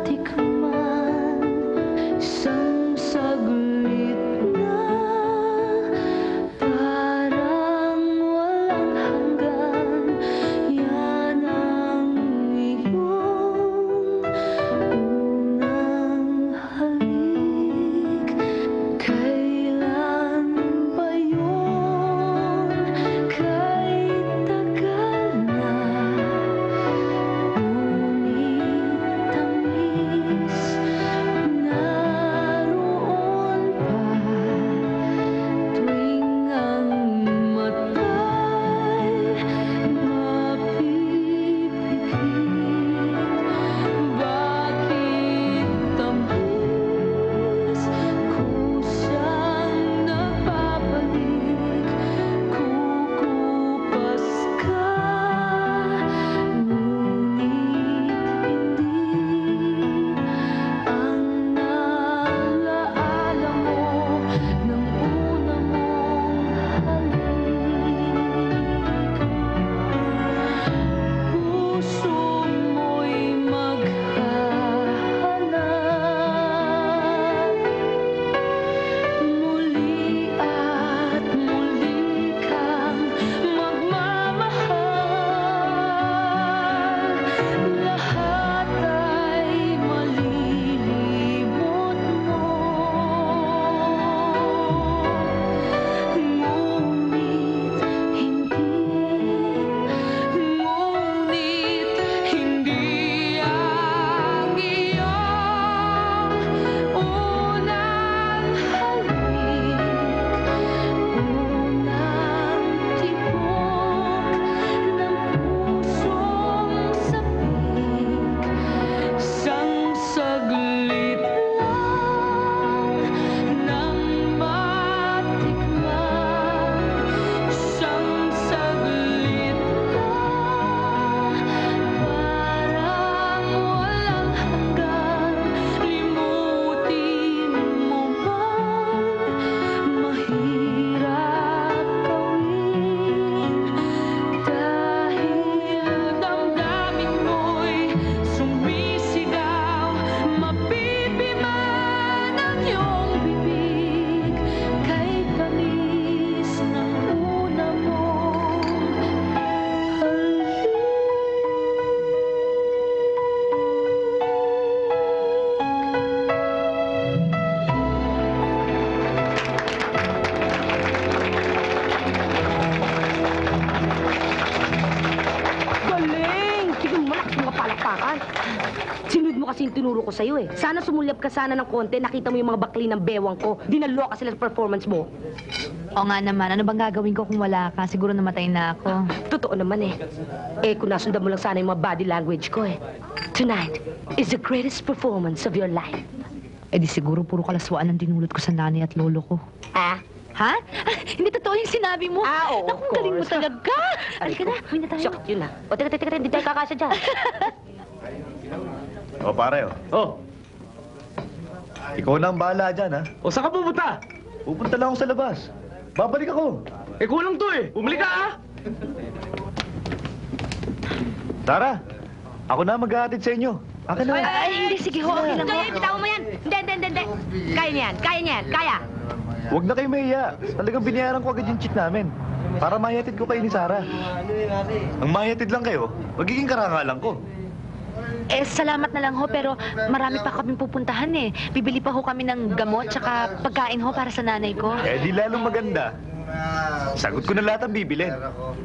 matikman, isang saglit na parang walang hanggan. Yan ang iyong unang halik. Kailan ba yun? Kahit tagal na, ngunit tamis naroon pa tuwing ang mata'y mapipikit. Bakit tamis kusang nagbabalik? Kukupas ka, ngunit hindi ang nalaala mo ng una mong halik. Puso mo'y maghahanap muli at muli kang magmamahal. Lahat ay malilimot mo, ngunit hindi ang iyong unang halik, unang tibok ng pusong sabik. Isang saglit lang nang matikman, isang saglit lang parang walang hanggan. Limutin mo man mahirap gawin, dahil damdamin mo'y sumisigaw. Mapipiman ang iyong bibig kay tamis ng una mong halik. Galing! Sige mo, malakas mga palakpakan. Sinunod mo kasi yung tinuro ko sa'yo eh. Sana sumulyap ka sana ng konti, nakita mo yung mga bakli ng bewang ko. Dinalo ka sila sa performance mo. O nga naman, ano bang gagawin ko kung wala ka? Siguro namatay na ako. Totoo naman eh. Eh, kung nasundan mo lang sana yung mga body language ko eh. Tonight is the greatest performance of your life. Eh di siguro puro kalaswaan ang dinulot ko sa nanay at lolo ko. Ah? Ha? Hindi totoo yung sinabi mo. Oo, Naku, of galing mo course. talaga. Halika na, uwi na tayo. Shit, yun na. O, teka, hindi tayo kakasya dyan. O, pare, Oh, ikaw na ang bahala dyan, ha? o saan ka pupunta? Pupunta lang ako sa labas. Babalik ako. Eh, kulang to eh. Bumalik ka ah. Tara, ako na maghahatid sa inyo. Akin na. Ay, hindi, sige ho, okay lang ho. Hindi, bitawan mo yan. Hindi. Kaya niyan, kaya. Huwag na kayo mahiya. Talagang binayaran ko agad yung cheat namin. Para mayatid ko kayo ni Sarah. Ang mayatid lang kayo, magiging karangalan ko. Eh, salamat na lang ho, pero marami pa kaming pupuntahan eh. Bibili pa ho kami ng gamot, tsaka pagkain ho para sa nanay ko. Eh di lalong maganda. Sagot ko na lahat ang bibilin.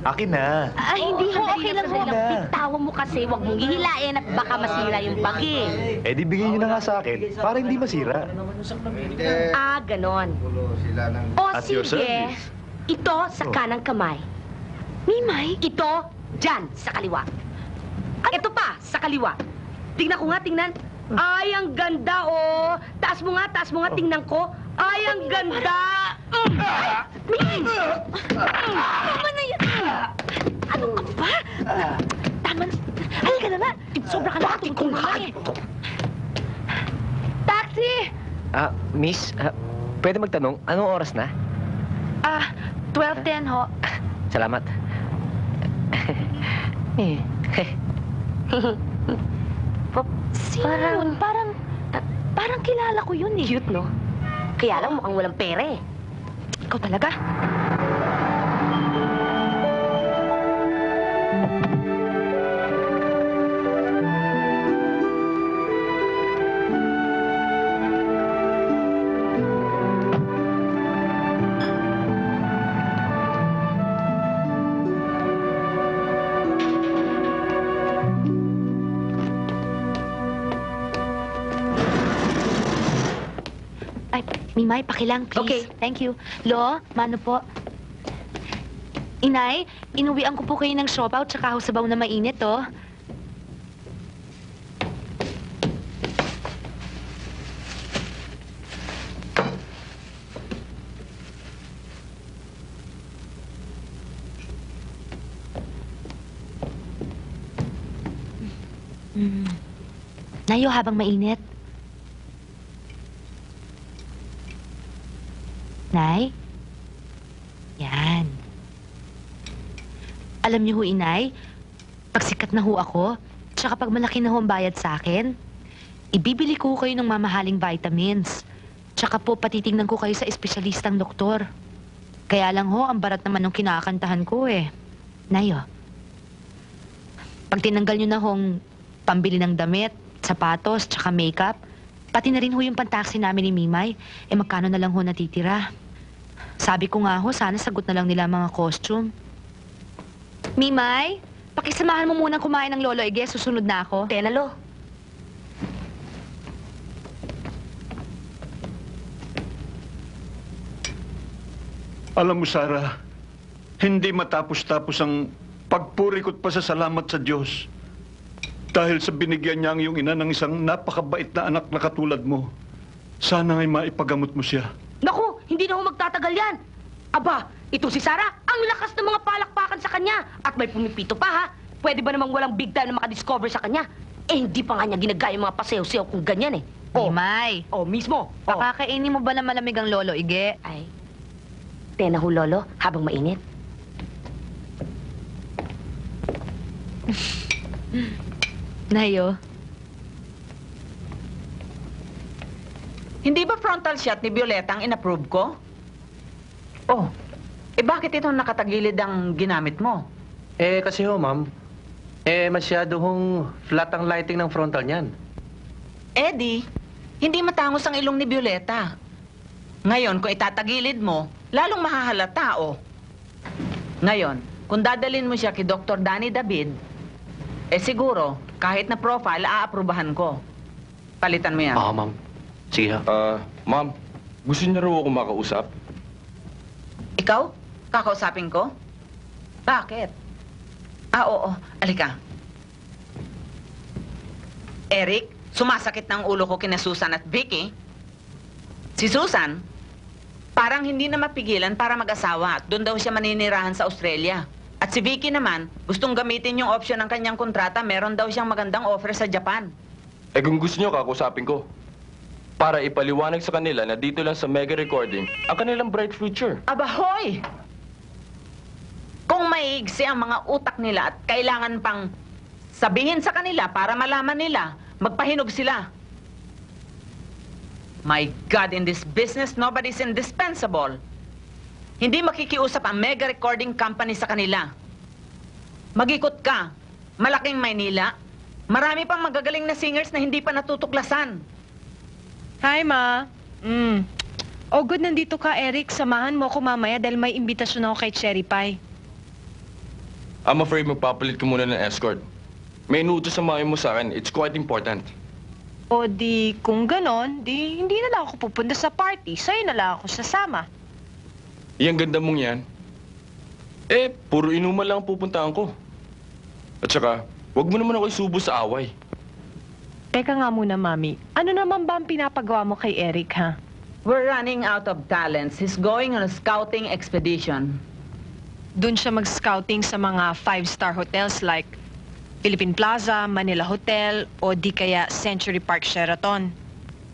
Akin na. Ah, hindi ho, okay lang ho. na. Bitawan mo kasi, wag mong hihilain at baka masira yung bagi. Eh di bigyan nyo na nga sa akin para hindi masira. Ah, ganon. O At your sige, service. ito sa kanang kamay. Mimay? Ito, dyan, sa kaliwa. Ito pa, sa kaliwa. Tingnan ko nga, tingnan. Ay, ang ganda, oh. Taas mo nga, tingnan ko. Ay, ang ganda. Tama na yan! Ano ka ba? Tama na. Halika na nga. Sobra ka na katungkol naman eh. Taxi! Miss, pwede magtanong, anong oras na? 12:10 ho. Salamat. Sino yun? Parang kilala ko yun eh. Cute, no? Kaya lang mukhang walang pera eh. Ikaw talaga? Ay, Mimay, pakilang, please. Okay. Thank you. Lo, Mano po. Inay, inuwian ko po kayo ng siopaw tsaka sabaw na mainit, oh. Nayo, habang mainit. Nay? Yan. Alam niyo ho, Inay, pag sikat na ho ako, tsaka pag malaki na ho ang bayad sa akin, ibibili ko kayo ng mamahaling vitamins. Tsaka po, patitingnan ko kayo sa espesyalistang doktor. Kaya lang ho, ang barat naman ng kinakantahan ko eh. Nayo, pag tinanggal niyo na hong pambili ng damit, sapatos, tsaka makeup, pati na rin ho yung pantaksi namin ni Mimay, eh magkano na lang ho natitira. Sabi ko nga ho, sana sagot na lang nila ang mga costume. Mimay, pakisamahan mo munang kumain ng Lolo Ige, susunod na ako. Tenalo. Alam mo, Sarah, hindi matapos-tapos ang pagpuri ko't pasasalamat sa Diyos. Dahil sa binigyan niya ang iyong ina ng isang napakabait na anak na katulad mo. Sana nga'y maipagamot mo siya. Naku, hindi na ho magtatagal yan. Aba, ito si Sarah, ang lakas ng mga palakpakan sa kanya. At may pumipito pa, ha? Pwede ba namang walang big time na makadiscover sa kanya? Eh, hindi pa nga niya ginagaya yung mga pasew-sew kung ganyan eh. Mimay, Mismo. pakakainin mo ba na malamig ang Lolo Ige? Ay, tena ho, Lolo, habang mainit. Nayo. Hindi ba frontal shot ni Violeta ang inapprove ko? Oh, bakit itong nakatagilid ang ginamit mo? Kasi ho, ma'am, masyado hong flat ang lighting ng frontal niyan. Eddie, hindi matangos ang ilong ni Violeta. Ngayon, kung itatagilid mo, lalong mahahalata, oh. Ngayon, kung dadalin mo siya kay Dr. Danny David, siguro, kahit na profile, aaprubahan ko. Palitan mo yan. Ma'am. Sige ha. Ma'am, gusto niyo raw ako makausap? Ikaw? Kakausapin ko? Bakit? Oo. Alika. Eric, sumasakit ng ulo ko kina Susan at Vicky. Si Susan, parang hindi na mapigilan para mag-asawa at doon daw siya maninirahan sa Australia. At si Vicky naman, gustong gamitin yung option ng kanyang kontrata, meron daw siyang magandang offer sa Japan. Kung gusto niyo, kakausapin ko. Para ipaliwanag sa kanila na dito lang sa Mega Recording ang kanilang bright future. Aba, hoy! Kung maiigsi ang mga utak nila at kailangan pang sabihin sa kanila para malaman nila, magpahinog sila. My God, in this business, nobody's indispensable. Hindi makikiusap ang Mega Recording Company sa kanila. Mag-ikot ka. Malaking Maynila. Marami pang magagaling na singers na hindi pa natutuklasan. Hi, Ma. Oh, good, nandito ka, Eric. Samahan mo ako mamaya dahil may imbitasyon ako kay Cherry Pie. I'm afraid magpapalit ko muna ng escort. May inuutos sa mami mo sa akin. It's quite important. O di, kung ganon, di hindi na lang ako pupunta sa party. Sa'yo na lang ako sasama. Yang ganda mong yan. Puro inuman lang ang pupuntahan ko. At saka, wag mo naman ako isubo sa away. Teka nga muna, Mami. Ano naman ba ang pinapagawa mo kay Eric, ha? We're running out of talents. He's going on a scouting expedition. Doon siya mag-scouting sa mga 5-star hotels like Philippine Plaza, Manila Hotel, o di kaya Century Park Sheraton.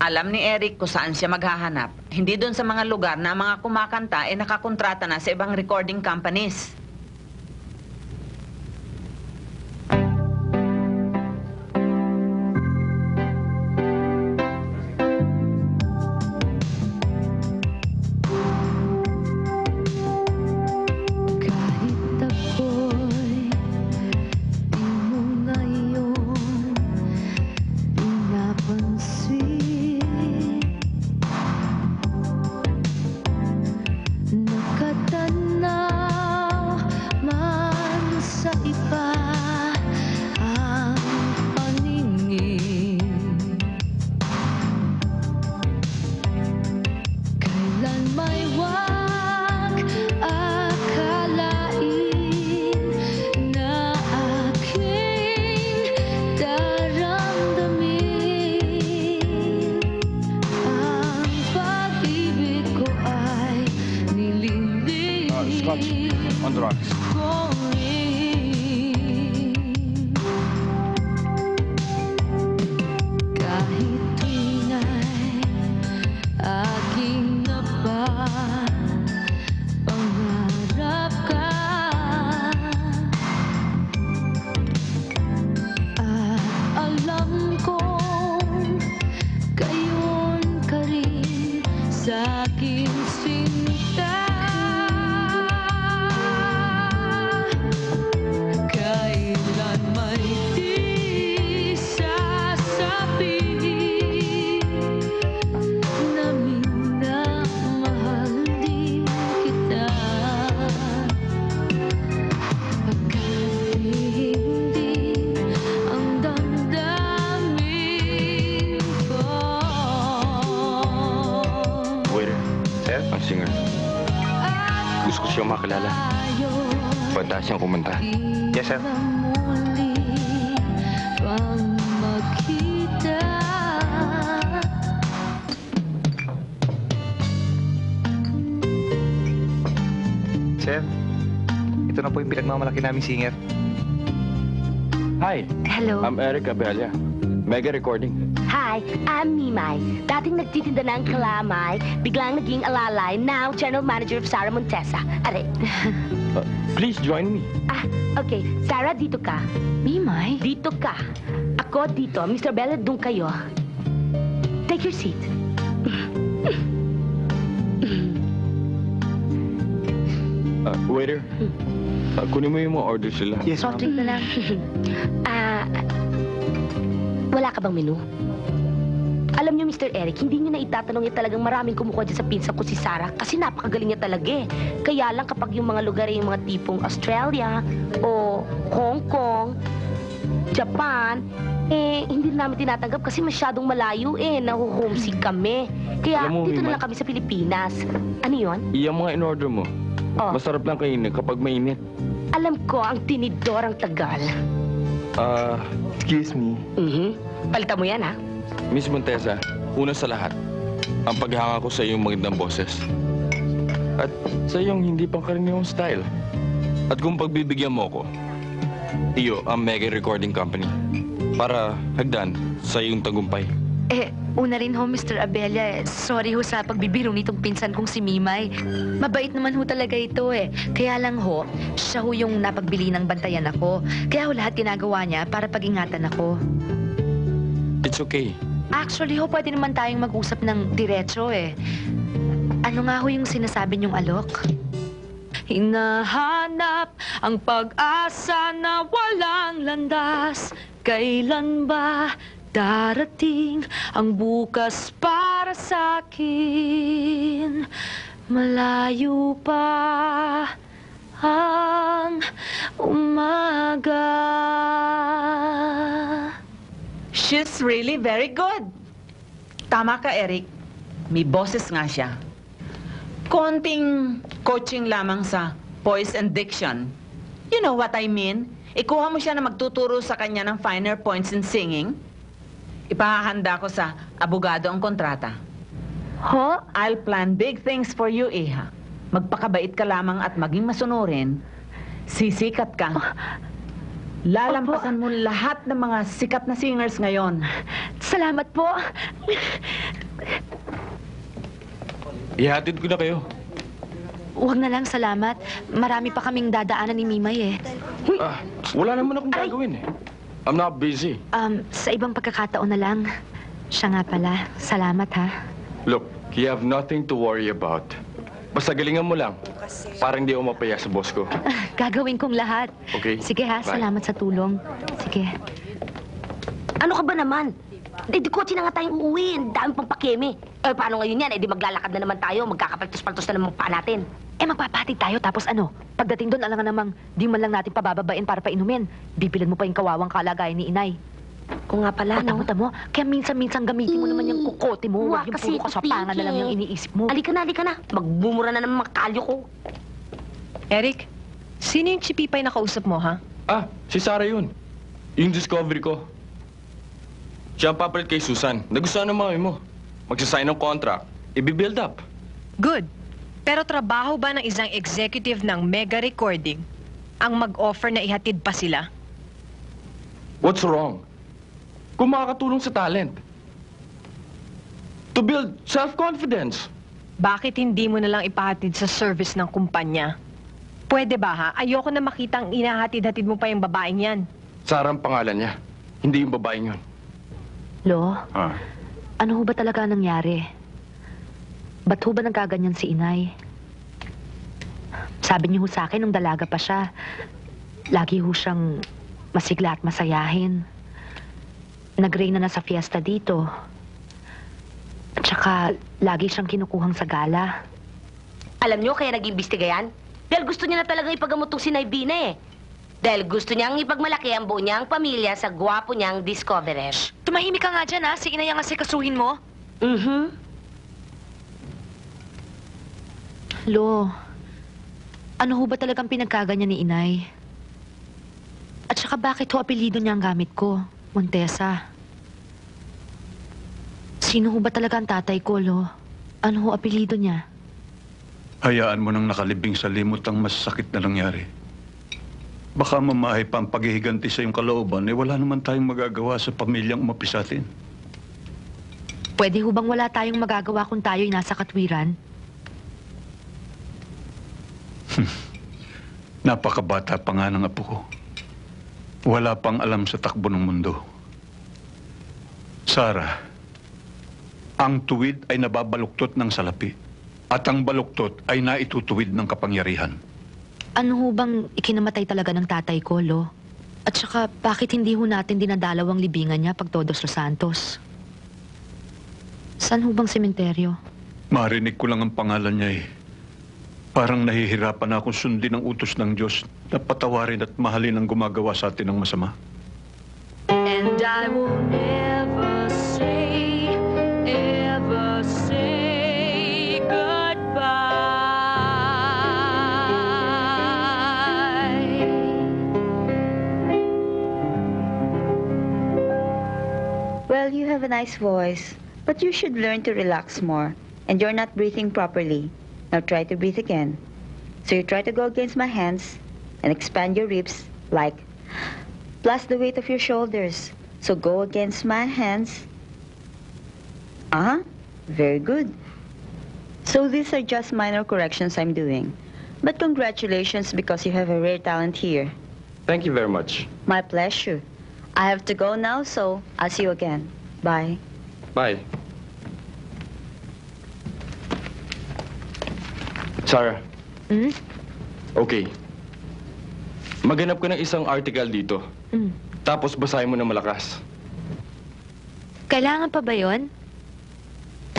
Alam ni Eric kung saan siya maghahanap. Hindi doon sa mga lugar na ang mga kumakanta nakakontrata na sa ibang recording companies. on the rocks. Kahit tunay aking pangarap ka at alam kong gayon ka rin sa aking sinta. Kailan may di sasabihin na minamahal din kita. Pagkat hindi ang damdamin ko. Waiter, Sir? ang singer. Gusto ko siyang makilala. Pwede siyang kumanta. Yes, sir. Muli pang magkita. Sir, ito na po yung pinagmamalaki naming singer. Hi, Hello. I'm Eric Abella. Mega Recording. Hi, I'm Mimay. Dating nagtitinda ng kalamay, biglang naging alalay, now General Manager of Sara Montesa. Are, Please join me. okay. Sarah, dito ka. Mimay? Dito ka. Ako dito. Mr. Bella, doon kayo. Take your seat. Waiter, kunin mo yung mga orders sila. Yes, Soft drink na lang. Wala ka bang menu? Alam niyo, Mr. Eric, hindi niyo na itatanong niya talagang maraming kumukuha dyan sa pinsan ko si Sarah kasi napakagaling niya talaga eh. Kaya lang kapag yung mga lugar ay yung mga tipong Australia o Hong Kong, Japan, hindi namin tinatanggap kasi masyadong malayo nahuhomesick kami. Kaya Alam mo, dito na Mimay, lang kami sa Pilipinas. Ano yon? Iyang mga in-order mo, Oh, masarap lang kainin kapag mainit. alam ko ang tinidor ang tagal. Excuse me. Palitan mo yan, ha? Miss Montesa, una sa lahat, ang paghanga ko sa iyong magandang boses. At sa iyong hindi pangkaraniwang style. At kung pagbibigyan mo ko, iyo ang Mega Recording Company para hagdan sa iyong tagumpay. Una rin ho, Mr. Abella. Sorry ho sa pagbibiro nitong pinsan kong si Mimay. Mabait naman ho talaga ito eh. Kaya lang ho, siya ho yung napagbili ng bantayan ako. Kaya ho lahat ginagawa niya para pag-ingatan ako. It's okay. Actually ho, pwede naman tayong mag-usap ng diretso eh. Ano nga ho yung sinasabi niyong alok? Hinahanap ang pag-asa na walang landas. Kailan ba darating ang bukas para sa akin? Malayo pa ang umaga. She's really very good. Tama ka, Eric. May boses nga siya. Konting coaching lamang sa voice and diction. You know what I mean? Ikuha mo siya na magtuturo sa kanya ng finer points in singing. Ipahahanda ko sa abogado ang kontrata. Ho? I'll plan big things for you, Iha. Magpakabait ka lamang at maging masunurin. Sisikat ka. Lalampasan mo lahat ng mga sikat na singers ngayon. Salamat po. Ihatid ko na kayo. Huwag na lang, salamat. Marami pa kaming dadaanan ni Mimay eh. Wala naman akong gagawin eh. I'm not busy. Sa ibang pagkakataon na lang. Siya nga pala. Salamat ha. Look, you have nothing to worry about. Basta galingan mo lang. Para hindi ako mapaya sa boss ko. Gagawin kong lahat. Okay. Sige ha, Bye. salamat sa tulong. Sige. Ano ka ba naman? Di kotse na nga tayong uuwi. Ang dami pang pakeme. Paano ngayon yan? Di maglalakad na naman tayo. Magkakapaltos-paltos na naman pa natin. Magpapatig tayo tapos ano? Pagdating doon, alam nga namang di man lang natin pabababain para painumin. Bibilad mo pa yung kawawang kalagayan ni inay. Kung nga pala, no? Tamo-tamo. Kaya minsan-minsan gamitin mo naman yung kukote mo. Huwag yung kasi puro kasapangan na lang yung iniisip mo. Halika na. Magbumura na ng mga kalyo ko. Eric, sino yung chipipay na kausap mo, ha? Si Sarah yun. Yung discovery ko. Siya ang papalit kay Susan. Nagustuhan ng mami mo. Magsasign ng contract. I-build up. Good. Pero trabaho ba ng isang executive ng mega recording ang mag-offer na ihatid pa sila? What's wrong? Kung makakatulong sa talent. To build self-confidence. Bakit hindi mo na lang ipahatid sa service ng kumpanya? Pwede ba ha? Ayoko na makita ang inahatid-hatid mo pa yung babaeng yan. Sarah ang pangalan niya. Hindi yung babaeng yun. Lo, Ah. ano ho ba talaga nangyari? Ba't ho ba nagkaganyan si inay? Sabi niyo ho sa akin nung dalaga pa siya, lagi ho siyang masigla at masayahin. Nag-reyna na sa fiesta dito. At saka, lagi siyang kinukuhang sa gala. Alam nyo kaya nag-imbestiga yan? Dahil gusto niya na talaga ipagamot tong si Naibina eh. Dahil gusto niyang ipagmalaki ang buo niyang pamilya sa gwapo niyang discoverer. Tumahimik ka nga dyan ha, si inay ang asikasuhin mo. Lo, ano ho ba talagang pinagkaganyan ni inay? At saka bakit ho apelido niya ang gamit ko, Montesa? Sino ho ba talaga ang tatay ko, Lo? Ano ho apelido niya? Hayaan mo nang nakalibing sa limot ang masakit na nangyari. Baka mamahay pa ang paghihiganti sa iyong kalooban, wala naman tayong magagawa sa pamilyang umapi sa atin. Pwede ho bang wala tayong magagawa kung tayo'y nasa katwiran? Napakabata pa nga ng apo ko. Wala pang alam sa takbo ng mundo. Sarah, ang tuwid ay nababaluktot ng salapi at ang baluktot ay naitutuwid ng kapangyarihan. Ano ho bang ikinamatay talaga ng tatay ko, Lo? At saka, bakit hindi ho natin dinadalaw ang libingan niya pag Todos los Santos? Saan ho bang sementeryo? Marinig ko lang ang pangalan niya eh. Parang nahihirapan na akong sundin ang utos ng Diyos na patawarin at mahalin ang gumagawa sa atin ng masama. And I will never say goodbye. Well, you have a nice voice, but you should learn to relax more. And you're not breathing properly. Now try to breathe again. So you try to go against my hands and expand your ribs like, plus the weight of your shoulders. So go against my hands. Very good. So these are just minor corrections I'm doing. But congratulations because you have a rare talent here. Thank you very much. My pleasure. I have to go now, so I'll see you again. Bye. Bye. Sarah. Hmm? Okay. Maghanap ka ng isang article dito. Tapos basahin mo na malakas. Kailangan pa ba yon?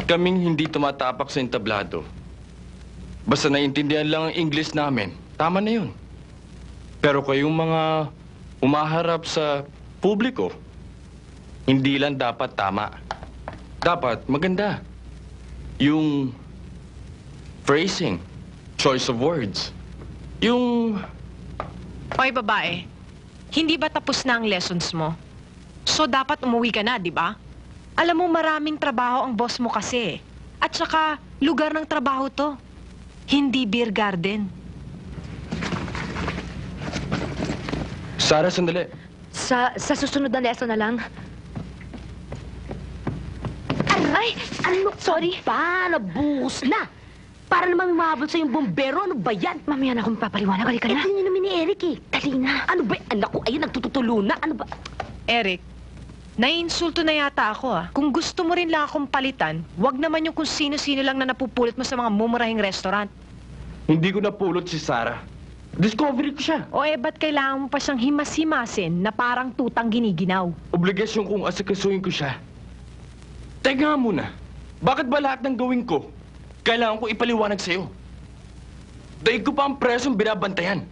Kaming hindi tumatapak sa entablado. Basta naiintindihan lang ang English namin, tama na yun. Pero kayong mga umaharap sa publiko, hindi lang dapat tama. Dapat maganda. Yung phrasing, choice of words. Yung... Oy, babae. Hindi ba tapos na ang lessons mo? So, dapat umuwi ka na, di ba? Alam mo, maraming trabaho ang boss mo kasi. At saka, lugar ng trabaho to. Hindi beer garden. Sarah, sandali. Sa susunod na lesson na lang. Aray! Ano? Sorry. Nabuhos na. Para naman umabot sa yung bombero. Ano ba yan? Mamaya na akong papaliwanag. Halika na. Ito namin ni Eric eh. Dali na. Ano ba? Anak ko, ayun, nagtututulo na. Ano ba? Eric, naiinsulto na yata ako ah. Kung gusto mo rin lang akong palitan, wag naman yung kung sino-sino lang na napupulot mo sa mga mumurahing restaurant. Hindi ko napulot si Sarah. Discovery ko siya. O ba't kailangan mo pa siyang himas-himasin na parang tutang giniginaw? Obligasyon kong asikasuhin ko siya. Teka nga muna. Bakit ba lahat ng gawin ko kailangan ko ipaliwanag sa'yo? Daig ko pa ang presong binabantayan.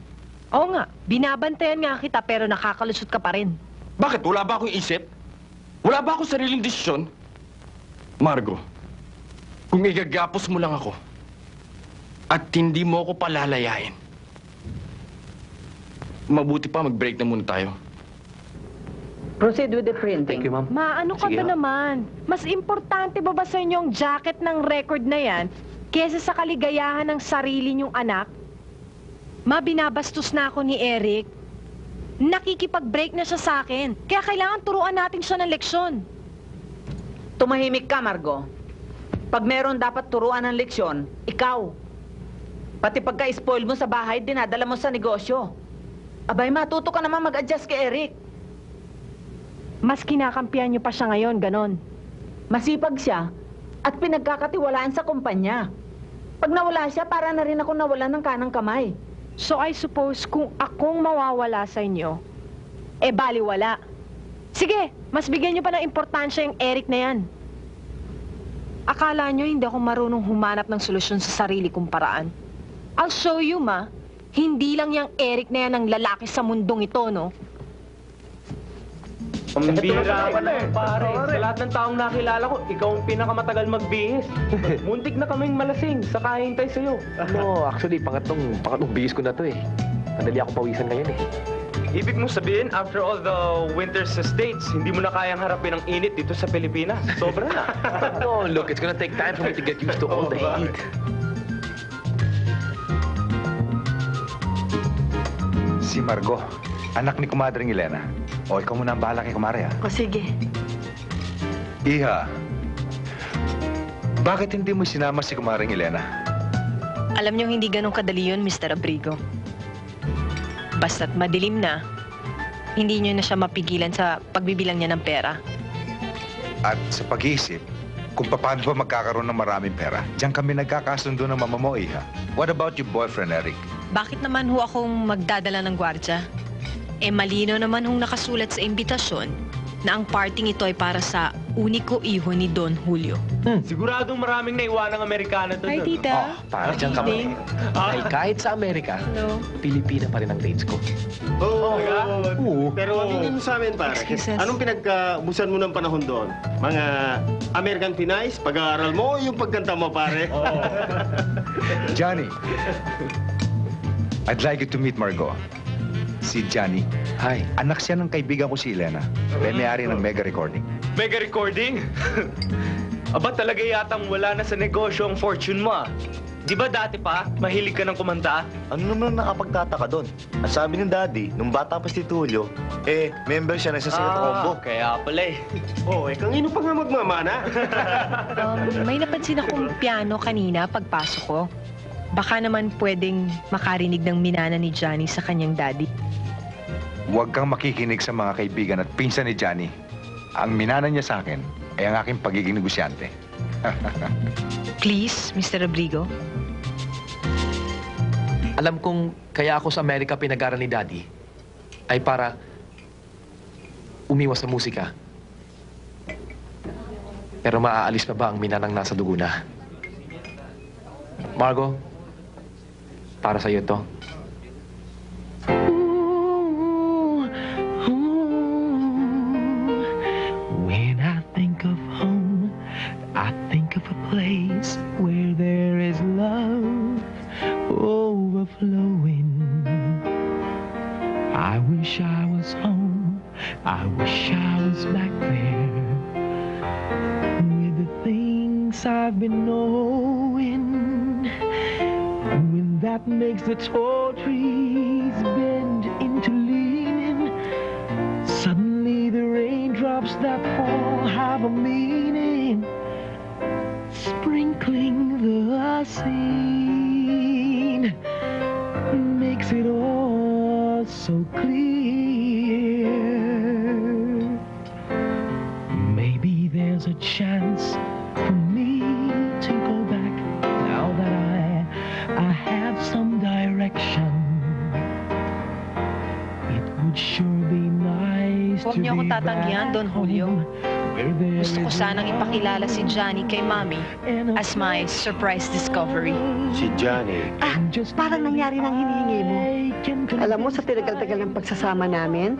Oo nga, binabantayan nga kita pero nakakalusot ka pa rin. Bakit? Wala ba akong isip? Wala ba akong sariling desisyon? Margo, kung igagapos mo lang ako at hindi mo ako palalayain, mabuti pa mag-break na muna tayo. Proceed with the printing. Thank you, ma'am. Maano ka Sige, ba ma'am. naman? Mas importante ba sa inyo ang jacket ng record na yan Kesa sa kaligayahan ng sarili niyong anak, mabinabastos na ako ni Eric. Nakikipag-break na siya sa akin. Kaya kailangan turuan natin siya ng leksyon. Tumahimik ka, Margo. Pag meron dapat turuan ng leksyon, ikaw. Pati pagka-spoil mo sa bahay, dinadala mo sa negosyo. Abay, matuto ka naman mag-adjust kay Eric. Mas kinakampihan niyo pa siya ngayon, ganon. Masipag siya at pinagkakatiwalaan sa kumpanya. Pag nawala siya, para na rin ako nawala ng kanang kamay. So I suppose kung akong mawawala sa inyo, baliwala. Sige, mas bigyan niyo pa ng importansya yung Eric na yan. Akala niyo hindi ako marunong humanap ng solusyon sa sarili kong paraan. I'll show you, ma. Hindi lang yung Eric na yan ang lalaki sa mundong ito, no? Pambira ka na, pare. Sa lahat ng taong nakilala ko, ikaw ang pinakamatagal magbihis. Muntik na kaming malasing sa kahintay sa'yo. No, actually, pangatlong bihis ko na to eh. Madali ako pawisan ngayon eh. Ibig mo sabihin, after all the winters sa States, hindi mo na kayang harapin ang init dito sa Pilipinas. Sobra na. No, look, it's gonna take time for me to get used to all the heat. Si Margo, anak ni Kumadring Elena. O, ikaw muna ang bahala kay Kumare, ha? O sige. Iha, bakit hindi mo sinama si Kumaring Elena? Alam niyo hindi ganun kadali yun, Mr. Abrigo. Basta't madilim na, hindi niyo na siya mapigilan sa pagbibilang niya ng pera. At sa pag-iisip, kung paano ba magkakaroon ng maraming pera, diyan kami nagkakasundo ng mama mo, Iha. What about your boyfriend, Eric? Bakit naman ho akong magdadala ng gwardya? Malino naman hong nakasulat sa imbitasyon na ang parting ito ay para sa uniko iho ni Don Julio. Siguradong maraming naiwanang Amerikano to. Hi, tita. Para dyan kami. Ay, kahit sa Amerika, Hello. Pilipina pa rin ang dates ko. Oo. Oo. Pero hindi mo sa amin, pare. Excuses. Anong pinagkaubusan mo ng panahon doon? Mga American Pinies, pag-aaral mo, o yung pagkanta mo, pare? Johnny, I'd like you to meet Margo. Si Johnny. Hi. Anak siya ng kaibigan ko si Elena. May-ari ng Mega Recording. Mega recording? Aba talaga yatang wala na sa negosyo ang fortune mo ah. Di ba dati pa, mahilig ka ng kumanta? Ano naman nakapagtataka doon? At sabi ng daddy, nung bata pa si Tulio, member siya na sa Secret Combo. Kaya pala eh. Kanino pa nga magmamana? May napansin akong piano kanina pagpasok ko. Baka naman pwedeng makarinig ng minana ni Johnny sa kanyang daddy. Huwag kang makikinig sa mga kaibigan at pinsan ni Johnny. Ang minana niya sa akin ay ang aking pagiging negosyante. Please, Mr. Abrigo. Alam kong kaya ako sa Amerika pinag-aral ni Daddy ay para umiwas sa musika. Pero maaalis pa ba ang minanang nasa dugo na? Margo, para sa'yo to. When I think of home, I think of a place where there is love overflowing. I wish I was home, I wish I was back there with the things I've been knowing. When that makes the tall trees bend into leaning, suddenly the raindrops that fall have a meaning, sprinkling the scene makes it all so clear. Maybe there's a chance for me to go back now that I have some direction. It would sure be nice Huwag to niyo be akong tatanggihan, back Don Julio. home, where there Gusto ko is sanang ipakilala si Johnny kay Mami as my surprise discovery. Si Johnny. Parang nangyari ng hinihingi mo. Alam mo, sa tinagal-tagal ng pagsasama namin,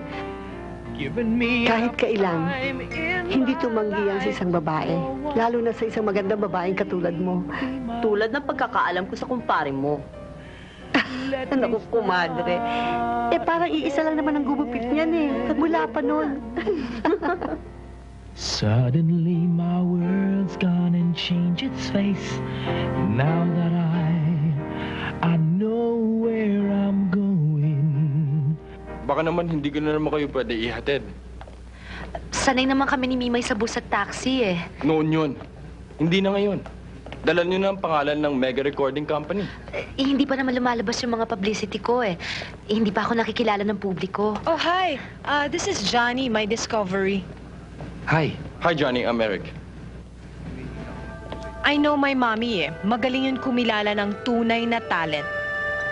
kahit kailan, hindi tumanggi yan sa isang babae. Lalo na sa isang magandang babaeng katulad mo. Tulad ng pagkakaalam ko sa kumpare mo. Naku, kumadre. Parang iisa lang naman ang gumupit niyan eh. Mula pa nun. Suddenly my world's gone and change its face. Now that I know where I'm going. Baka naman hindi ko na naman kayo pwede ihatid. Sanay naman kami ni Mimay sa bus at taxi eh. Noon yun. Hindi na ngayon. Dala niyo na ang pangalan ng mega recording company. Hindi pa naman lumalabas yung mga publicity ko eh. Hindi pa ako nakikilala ng publiko. Oh, hi. This is Johnny, my discovery. Hi. Hi, Johnny. I'm Eric. I know my mommy eh. Magaling yun kumilala ng tunay na talent.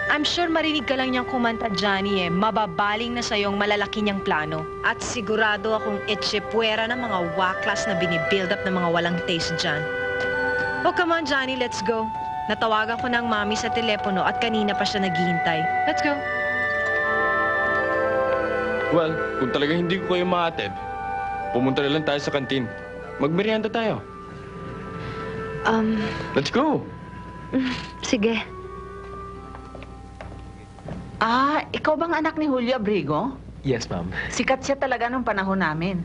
I'm sure marinig ka lang niyang kumanta, Johnny eh. Mababaling na sa'yong malalaki niyang plano. At sigurado akong itsipwera ng mga waklas na binibuild up ng mga walang taste dyan. Oh, come on, Johnny, let's go. Natawagan ko ng mami sa telepono at kanina pa siya naghihintay. Let's go. Well, kung talaga hindi ko kayo maatid, pumunta na lang tayo sa kantin. Magmerienda tayo. Let's go. Sige. Ikaw bang anak ni Julio Abrigo? Yes, ma'am. Sikat siya talaga nung panahon namin.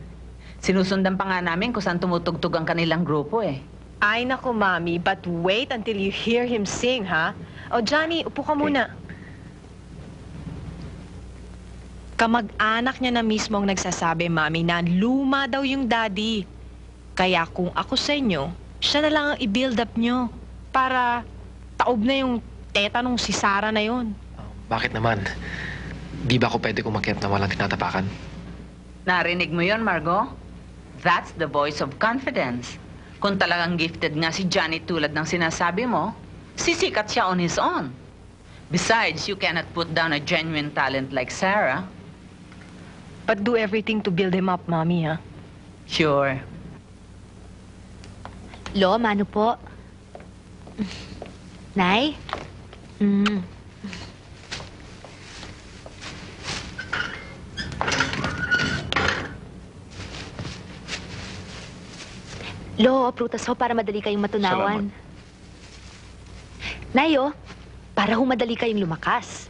Sinusundan pa nga namin kung saan tumutugtog ang kanilang grupo eh. Ay, naku, mami. But wait until you hear him sing, ha? Oh, Johnny, upo ka muna. Kamag-anak niya na mismo ang nagsasabi, mami, na luma daw yung daddy. Kaya kung ako sa inyo, siya na lang ang i-build up nyo para taob na yung teta nung si Sarah na yon. Bakit naman? Di ba ako pwede kumakyat na walang tinatapakan? Narinig mo yon, Margo? That's the voice of confidence. Kung talagang gifted nga si Johnny tulad ng sinasabi mo, sisikat siya on his own. Besides, you cannot put down a genuine talent like Sarah. But do everything to build him up, mami, ha? Sure. Lo, mano po. Nay? Lo, prutas ho para madali kayong matunawan. Nay, oh, para ho madali kayong lumakas.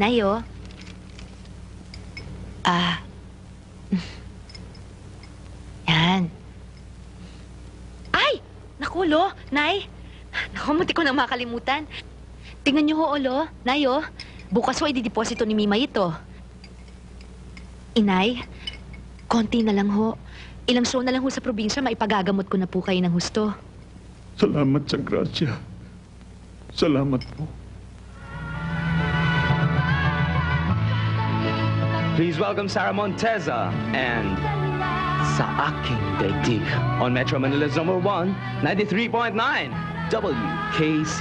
Nay, oh. Yan. Ay! Naku, Lo, Nay. Naku, munti ko nang makalimutan. Tingnan niyo ho, Lo. Nay, oh. Bukas ho, idideposito ni Mima ito. Inay, konti na lang ho. Ilang show na lang ho sa probinsya, maipagagamot ko na po kayo ng husto. Salamat sa grasya. Salamat po. Please welcome Sarah Monteza and Sa Aking Daigdig on Metro Manila's number 1, 93.9 WKC.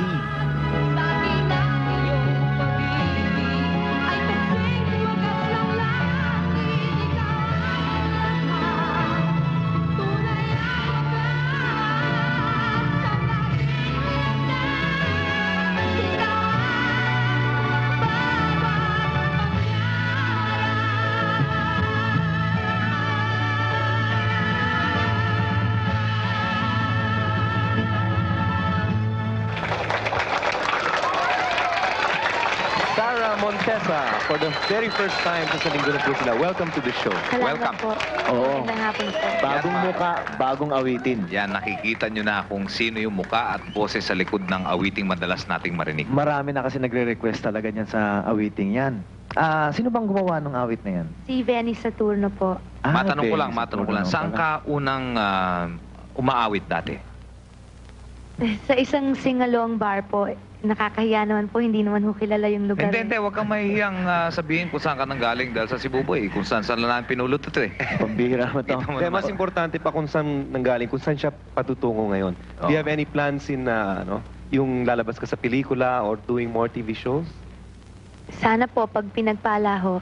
Monteza, for the very first time sa linggo na po sila. Welcome to the show. Salamat po. Oo. Magandang hapon po. Bagong muka, bagong awitin. Yan, nakikita nyo na kung sino yung muka at boses sa likod ng awiting madalas nating marinig. Marami na kasi nagre-request talaga niyan sa awiting yan. Sino bang gumawa ng awit na yan? Si Benny Saturno po. Matanong ko lang, saan ka unang umaawit dati? Sa isang sing-along bar po. Nakakahiya naman po, hindi naman ho kilala yung lugar. Hindi, huwag kang mahihiyang sabihin kung saan ka nanggaling dahil sa Cebu kung saan lang namin pinulot ito eh. Pambihira mo to. Kaya mas importante pa kung saan nanggaling, kung saan siya patutungo ngayon. Do you have any plans in, yung lalabas ka sa pelikula or doing more TV shows? Sana po, pag pinagpala ho.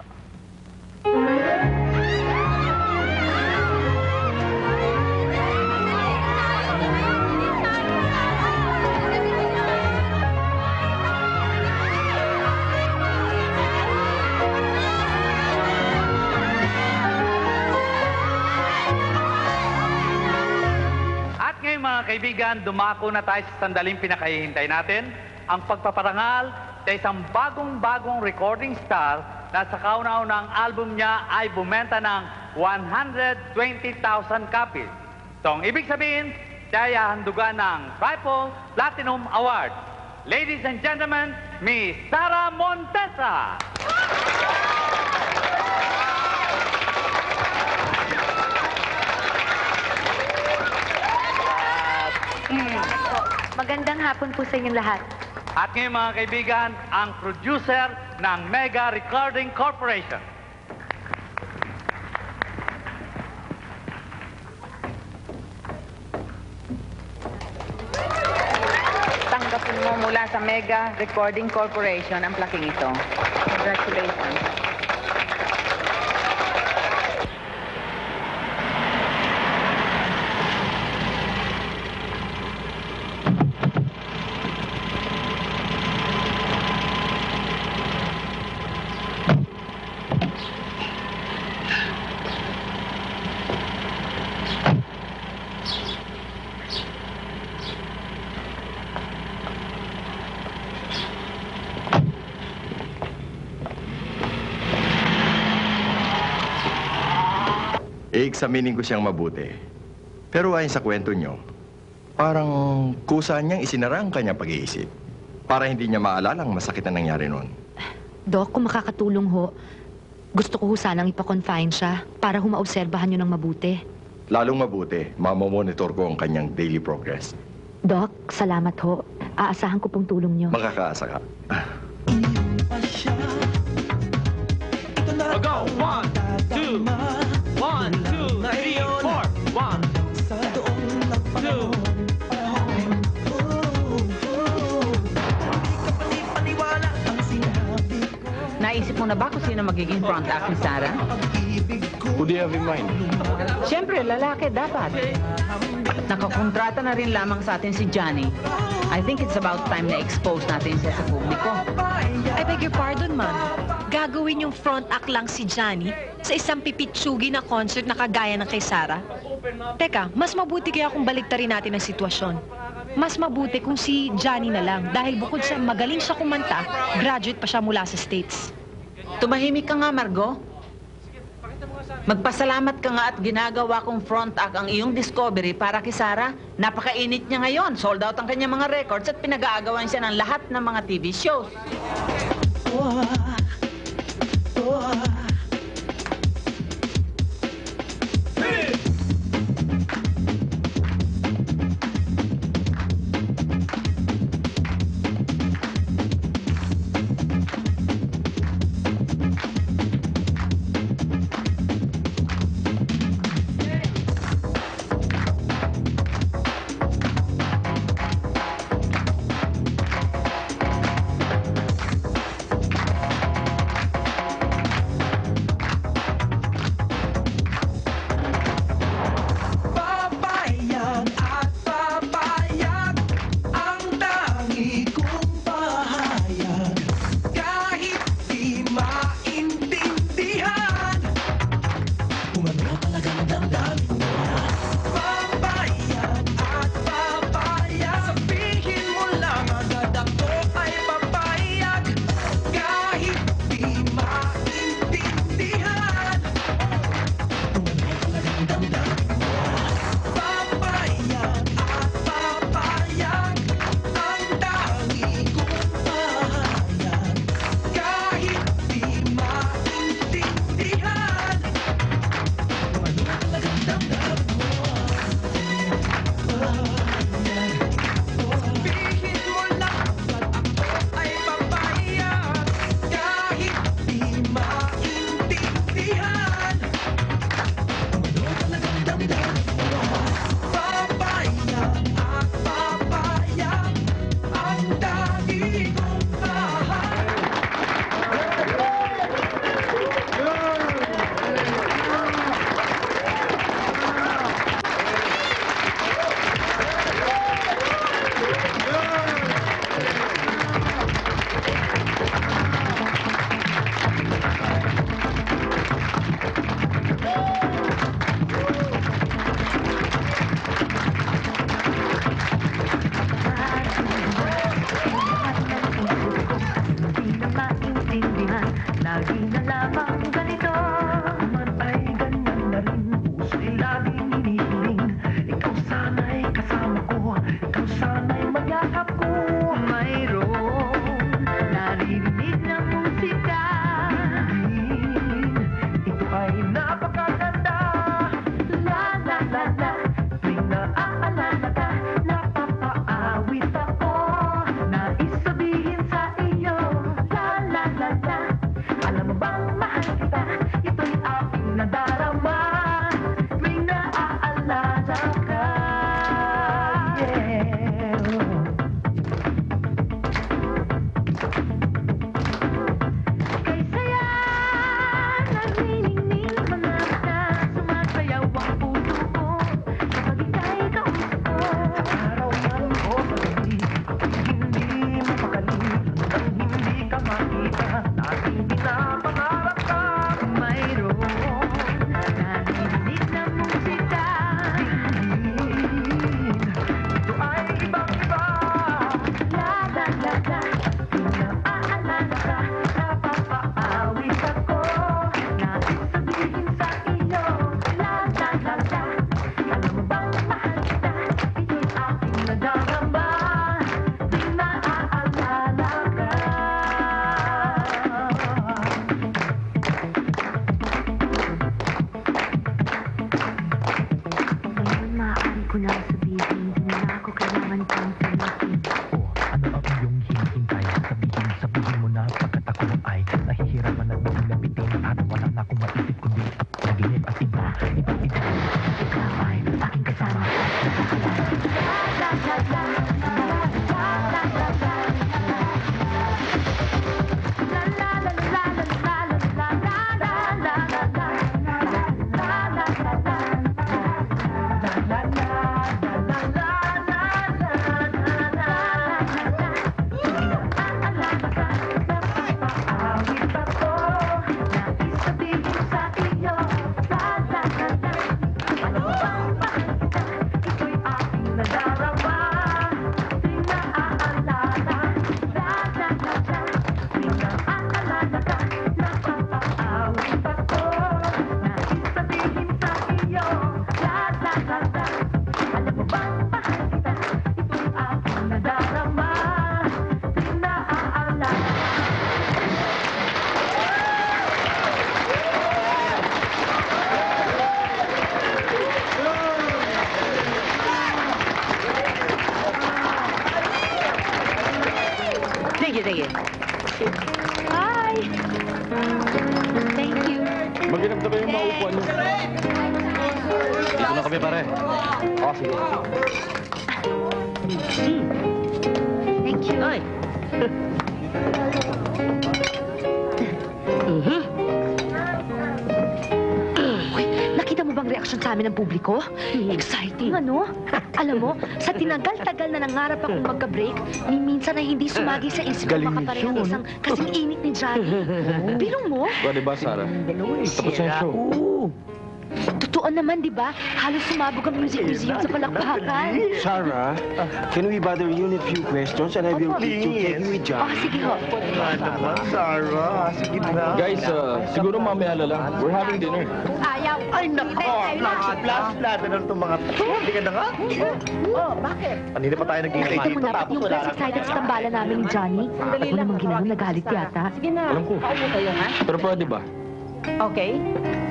Mga kaibigan, dumako na tayo sa sandaling pinakahihintay natin, ang pagpaparangal sa isang bagong-bagong recording star na sa kauna-unang album niya ay bumenta ng 120,000 copies. So, ang ibig sabihin, siya ay hahandugan ng Triple Platinum Award. Ladies and gentlemen, Miss Sara Montesa! Magandang hapon po sa inyong lahat. At ngayon mga kaibigan, ang producer ng Mega Recording Corporation. Tanggapin mo mula sa Mega Recording Corporation ang plaking ito. Congratulations. Iexaminin ko siyang mabuti. Pero ayon sa kwento niyo, parang kusa niyang isinara ang kanyang pag-iisip para hindi niya maalala ang masakit na nangyari noon. Doc, kung makakatulong ho, gusto ko ho sanang ipakonfine siya para humaobserbahan niyo ng mabuti. Lalong mabuti, mamomonitor ko ang kanyang daily progress. Doc, salamat ho. Aasahan ko pong tulong niyo. Makakaasa ka. Go! 1, 2, 1, 2, 3, 4. 1, 2. Naisip mo na ba kung sino magiging front act ni Sarah? Who do you have in mind? Siyempre, lalaki dapat. Nakakontrata na rin lamang sa atin si Johnny. I think it's about time na expose natin siya sa publiko. I beg your pardon, ma'am. Gagawin yung front act lang si Johnny sa isang pipitsugi na concert na kagaya ng kay Sarah? Teka, mas mabuti kaya kung baliktarin natin ang sitwasyon. Mas mabuti kung si Johnny na lang dahil bukod sa magaling siya kumanta, graduate pa siya mula sa States. Tumahimik ka nga, Margo. Magpasalamat ka nga at ginagawa kong front act ang iyong discovery para kay Sarah. Napakainit niya ngayon. Sold out ang kanyang mga records at pinag-aagawan siya ng lahat ng mga TV shows. ko na sabihin, hindi na ako kailangan pang tumasin. Ano ang iyong hinihintay? Sabihin mo na pagkat ako ay nahihirapan at nabitin at wala na akong maisip kundi naginip at iba. Ikaw ay aking kasama. Sige. Hi! Thank you. Mag-inap na ba yung maupuan niyo? Dito na kami, pare. Sige. Thank you. Ay. Uy, nakita mo bang reaksyon sa amin ng publiko? Exciting, ano? Alam mo, sa tinagal-tagal na nangarap akong magka-break, ni minsan ay hindi sumagi sa isip ko makapareho ang isang kasing init ni Johnny. Bilong mo? Pwede ba, Sarah? Tapos na yung show. Totoo naman, di ba? Halos sumabog ang music museum sa palakpakan. Sarah, can we bother you in a few questions and I will teach you take you with John? Oh, sige ho. Sarah, sige na. Guys, siguro mamaya na lang. We're having dinner. Ayaw. Ay, nako! Flash, na itong mga to. Hindi ka na nga. Oh, bakit? Kanina pa tayo naghihintay Nakita mo dito. na pati yung press excited sa tambalan namin ni Johnny. At mo namang ginanong nagalit yata. Sige na. Alam ko. Paupo kayo, ha? Pero pwede ba? Okay.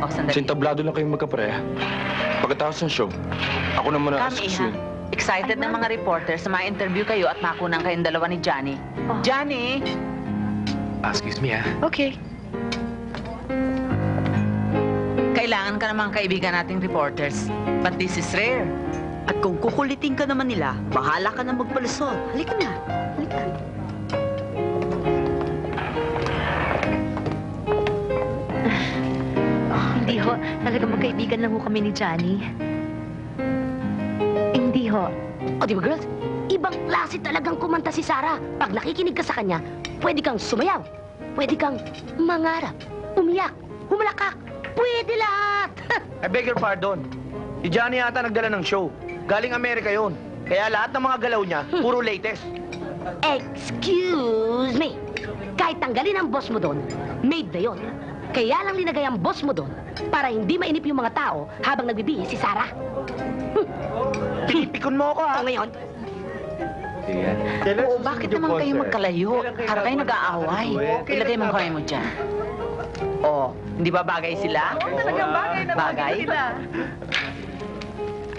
O, sandali. Sintablado lang kayong magkapareha. Pagkatapos ng show, ako naman ang Come, asusun. Iha. Excited ng mga reporters na ma-interview kayo at makunan kayong dalawa ni Johnny. Johnny! Excuse me, ah. Okay. Kailangan ka ng mga kaibigan nating reporters. But this is rare. At kung kukulitin ka naman nila, bahala ka na magpalusot. Halika na. Halika. Hindi ho. Talagang magkaibigan lang ho kami ni Johnny. Hindi ho. O di ba, girls? Ibang klase talagang kumanta si Sarah. Pag nakikinig ka sa kanya, pwede kang sumayaw. Pwede kang mangarap, umiyak, humalakak. Pwede lahat. I beg your pardon. Si Johnny yata nagdala ng show. Galing Amerika yon. Kaya lahat ng mga galaw niya, puro latest. Excuse me. Kahit tanggalin ang boss mo doon, made na yun. Kaya lang linagay ang boss mo doon para hindi mainip yung mga tao habang nagbibihis si Sarah. Pinipikon mo ako, ha? O ngayon, Oo, bakit naman kayo magkalayo? Para kayo nag-aaway. Ilagay mo kamay mo dyan. Oh, hindi ba bagay sila? Talagang bagay na Bagay?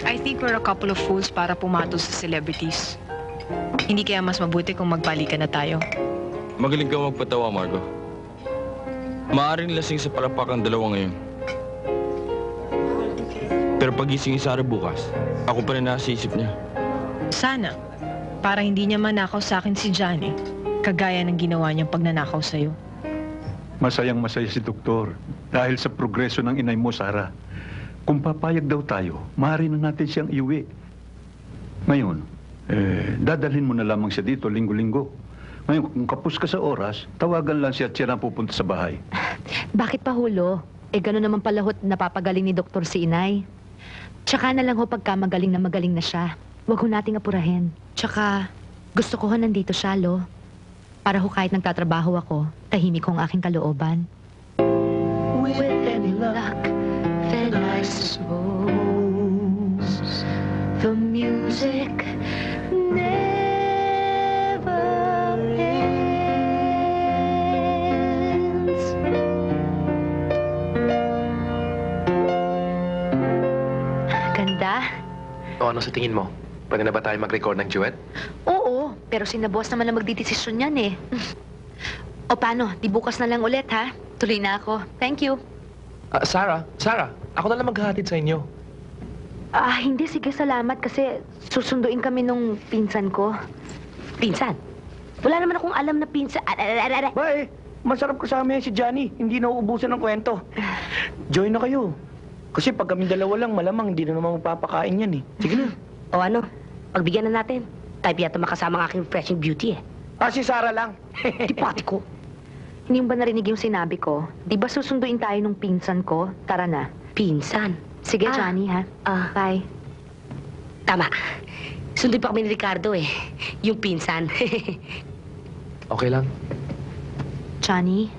I think we're a couple of fools para pumato sa celebrities. Hindi kaya mas mabuti kung magbalikan na tayo. Magaling ka magpatawa, Margo. Maaaring lasing sa palakpak ang dalawa ngayon. Pero pagising ni Sarah bukas, ako pa rin nasa isip niya. Sana. Para hindi niya manakaw sa akin si Johnny. Kagaya ng ginawa niyang pagnanakaw sa'yo. Masayang masaya si Doktor dahil sa progreso ng inay mo, Sarah. Kung papayag daw tayo, maaari na natin siyang iuwi. Ngayon, dadalhin mo na lamang siya dito linggo-linggo. Ngayon, kung kapos ka sa oras, tawagan lang siya at siya na pupunta sa bahay. Bakit pa hulo? Gano'n naman pala ho't napapagaling ni Doktor si Inay. Tsaka na lang ho pagka magaling na siya. Huwag ho nating apurahin. Tsaka, gusto ko ho nandito siya, lo. Para ho kahit nagtatrabaho ako, tahimik ho ang aking kalooban. With any luck, then I suppose the music never ends. Ganda. O ano sa tingin mo? Pwede na ba tayo mag-record ng duet? Oo, pero sina boss naman ang magdidesisyon yan eh. O paano, di bukas na lang ulit ha? Tuloy na ako. Thank you. Sarah, ako na lang maghahatid sa inyo. Hindi, sige, salamat kasi susunduin kami nung pinsan ko. Pinsan? Wala naman akong alam na pinsan. Ba masarap kasama yan si Johnny. Hindi nauubusan ng kwento. Join na kayo. Kasi pag kami dalawa lang, malamang hindi na naman mapapakain yan eh. Sige na. O ano, pagbigyan na natin. Type yata makasama ang aking refreshing beauty eh. Si Sarah lang. Tipati ko. Hindi mo ba narinig yung sinabi ko? Di ba susunduin tayo nung pinsan ko? Tara na. Pinsan? Sige, Johnny, ha? Bye. Tama. Sundin pa kami ni Ricardo eh. Yung pinsan. Okay lang. Johnny,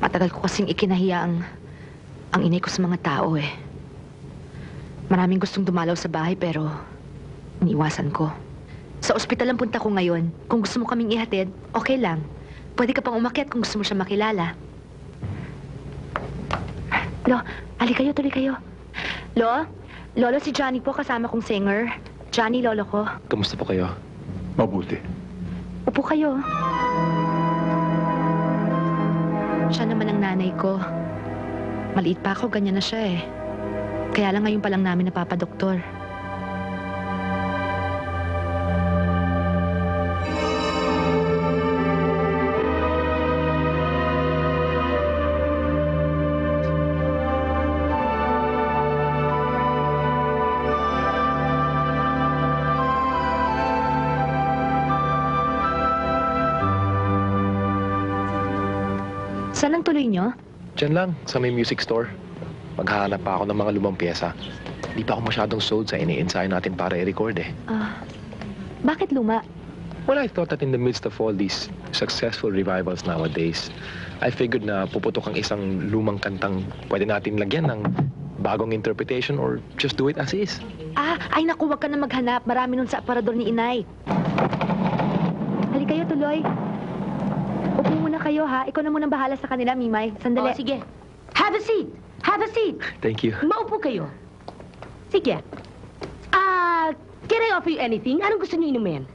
matagal ko kasing ikinahiya ang inay ko sa mga tao eh. Maraming gustong dumalaw sa bahay pero iniwasan ko. Sa ospital ang punta ko ngayon. Kung gusto mo kaming ihatid, okay lang. Pwede ka pang umakyat kung gusto mo siya makilala. Lo, ali kayo, tuloy kayo. Lolo, si Johnny po, kasama kong singer. Johnny, lolo ko. Kamusta po kayo? Mabuti. Upo kayo. Siya naman ang nanay ko. Maliit pa ako, ganyan na siya eh. Kaya lang ngayon pa lang namin napapadoktor. Saan ang tuloy nyo? Diyan lang, sa may music store. Maghahanap pa ako ng mga lumang pyesa. Di pa ako masyadong sold sa ini-ensayo natin para i-record eh. Bakit luma? Well, I thought that in the midst of all these successful revivals nowadays, I figured na puputok ang isang lumang kantang pwede natin lagyan ng bagong interpretation or just do it as is. Ay naku, wag ka na maghanap. Marami nun sa aparador ni Inay. Halika kayo, tuloy. Upo muna kayo, ha? Ikaw na munang bahala sa kanila, Mimay. Sandali. Sige. Have a seat. Have a seat. Thank you. Maupo kayo. Sige. Can I offer you anything? Anong gusto niyo inumin?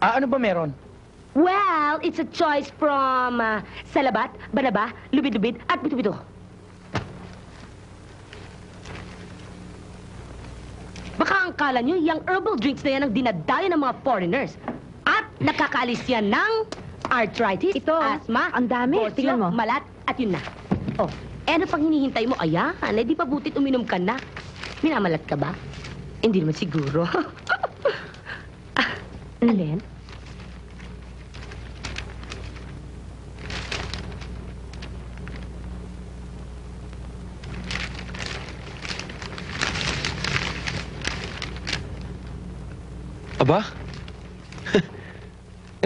Ano ba meron? Well, it's a choice from Salabat, Banaba, Lubid-Lubid, at Bito-Bito. Baka ang kala nyo, yung herbal drinks na yan ang dinadayo ng mga foreigners. At nakakaalis yan ng arthritis, asthma, ang dami. bosyo, Tingnan mo. malat, at yun na. Oh, ano pang hinihintay mo? Ayan, di pa butit uminom ka na. Minamalat ka ba? Hindi naman siguro. Alin? Aba?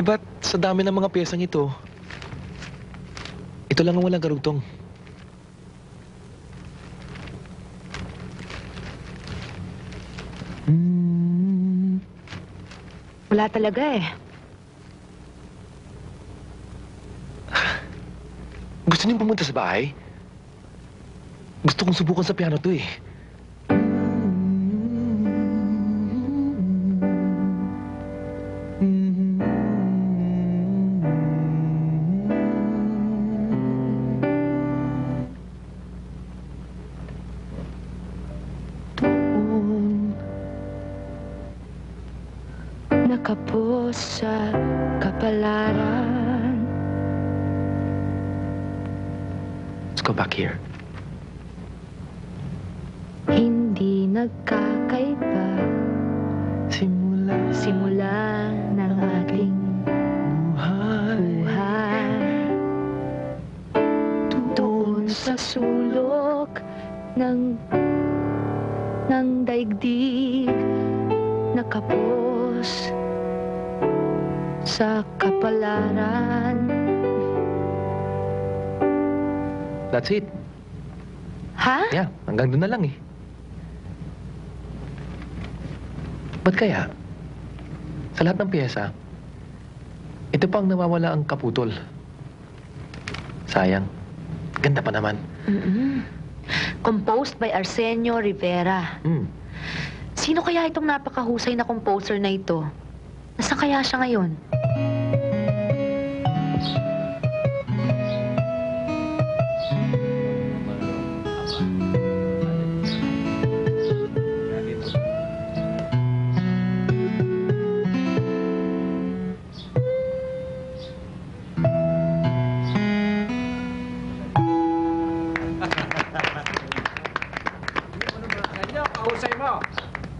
Ba't sa dami ng mga piyesang ito, ito lang ang walang karugtong. Wala talaga eh. Gusto niyong pumunta sa bahay? Gusto kong subukan sa piano to eh. Nakapos sa kapalaran. Let's go back here. Hindi nagkakaiba simula ng ating buhay doon sa sulok ng daigdig, nakapos sa kapalaran. That's it. Ha? Yeah, hanggang doon na lang eh. Ba't kaya? Sa lahat ng piyesa, ito pang nawawala ang kaputol. Sayang. Ganda pa naman. Composed by Arsenio Rivera. Sino kaya itong napakahusay na composer na ito? Nasaan kaya siya ngayon?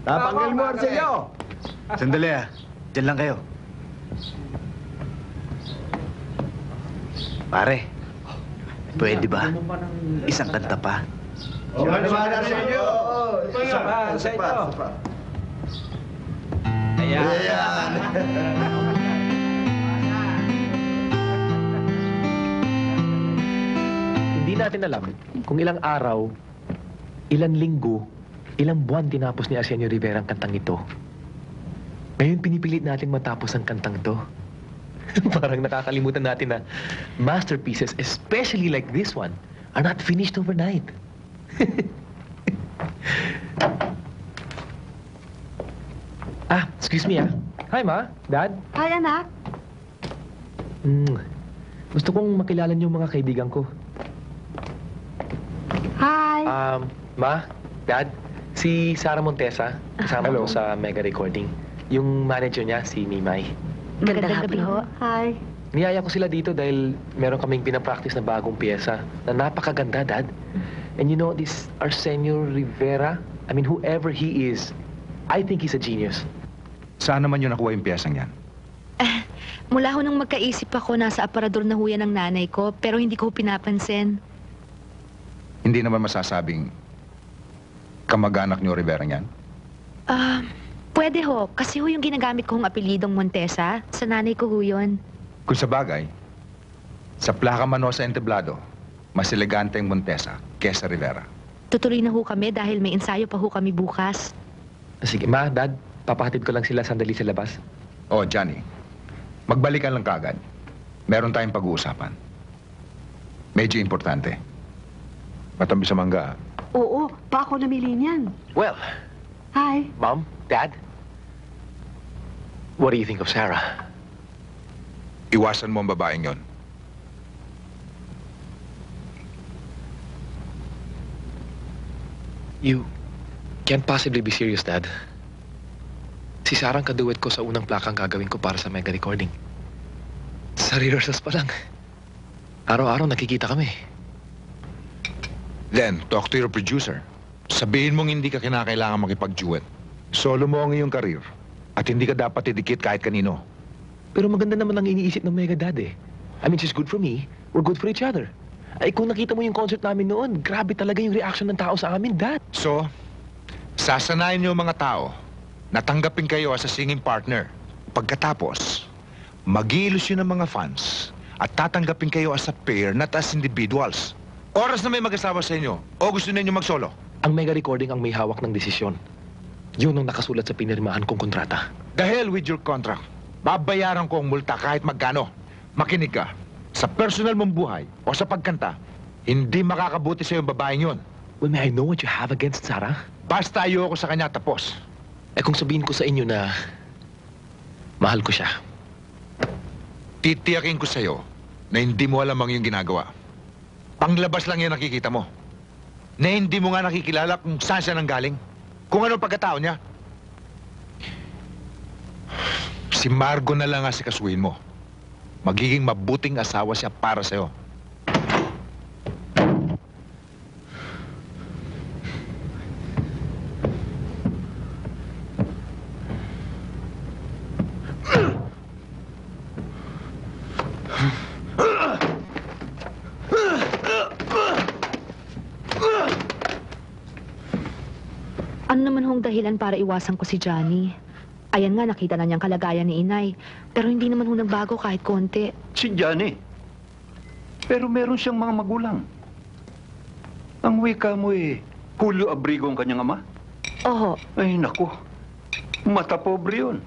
Napanggal mo, Arcelio! Sandali Diyan lang kayo. Pare, pwede ba? Isang kanta pa. Ano ba, Arcelio? Isa pa. Ayan. Hindi natin alam kung ilang araw, ilang linggo, ilang buwan tinapos ni Arsenio Rivera ang kantang ito. Ngayon pinipilit natin matapos ang kantang to. Parang nakakalimutan natin na masterpieces, especially like this one, are not finished overnight. Excuse me Hi, Ma. Dad. Hi, anak. Gusto kong makilala niyo mga kaibigan ko. Hi. Ma, Dad, si Sara Montesa, kasama ko sa Mega Recording. Yung manager niya, si Mimay. Magandang gabi ho. Hi. Niyaya ko sila dito dahil meron kaming pinapractice na bagong piyesa na napakaganda, Dad. And you know, this Arsenio Rivera, I mean, whoever he is, I think he's a genius. Saan naman yun nakuha yung piyesang yan? Mula ho nang magkaisip ako, nasa aparador na huyan ng nanay ko, pero hindi ko pinapansin. Hindi naman masasabing kamag-anak niyo Rivera yan? Pwede ho, kasi ho yung ginagamit kong apelidong Montesa, sa nanay ko ho yun. Kung sa bagay, sa Placa Manosa Entablado, mas elegante ang Montesa kesa Rivera. Tutuloy na ho kami dahil may ensayo pa ho kami bukas. Sige, Ma, Dad, papahatid ko lang sila sandali sa labas. Oh, Johnny, magbalikan lang kaagad. Meron tayong pag-uusapan. Medyo importante. Matabi sa mangga. Oo, pa ako namili niyan. Well, Hi. Mom, Dad, what do you think of Sarah? Iwasan mo ang babaeng yon. You can't possibly be serious, Dad. Si Sarah ang kaduet ko sa unang plakang gagawin ko para sa Mega Recording. Sa rehearsals pa lang. Araw-araw nakikita kami. Then, talk to your producer. Sabihin mong hindi ka kinakailangan makipag-duet. Solo mo ang iyong karir. At hindi ka dapat idikit kahit kanino. Pero maganda naman ang iniisip ng Mega, Dad eh. I mean, she's good for me, we're good for each other. Ay, kung nakita mo yung concert namin noon, grabe talaga yung reaction ng tao sa amin, Dad. So, sasanayin niyo mga tao na tanggapin kayo as a singing partner. Pagkatapos, mag-iilusyon ng mga fans at tatanggapin kayo as a pair, not as individuals. Oras na may mag-asawa sa inyo, o gusto ninyo mag-solo? Ang Mega Recording ang may hawak ng desisyon. Yun ang nakasulat sa pinirmahan kong kontrata. The hell with your contract. Babayaran ko ang multa kahit magkano. Makinig ka. Sa personal mong buhay o sa pagkanta, hindi makakabuti sa yung babaeng yun. Well, may I know what you have against Sarah? Basta ayoko sa kanya, tapos. Eh kung sabihin ko sa inyo na mahal ko siya. Titiyakin ko sa'yo na hindi mo alam ang iyong ginagawa. Panglabas lang yan nakikita mo. Na hindi mo nga nakikilala kung saan siya nanggaling. Kung anong pagkatao niya. Si Margo na lang ang asikasuhin mo. Magiging mabuting asawa siya para sa'yo. Ano naman hong dahilan para iwasan ko si Johnny? Ayan nga, nakita na niyang kalagayan ni Inay. Pero hindi naman ho nagbago kahit konti. Si Johnny. Pero meron siyang mga magulang. Ang wika mo Julio Abrigo ang kanyang ama? Oho. Ay, naku. Mata pobre yun.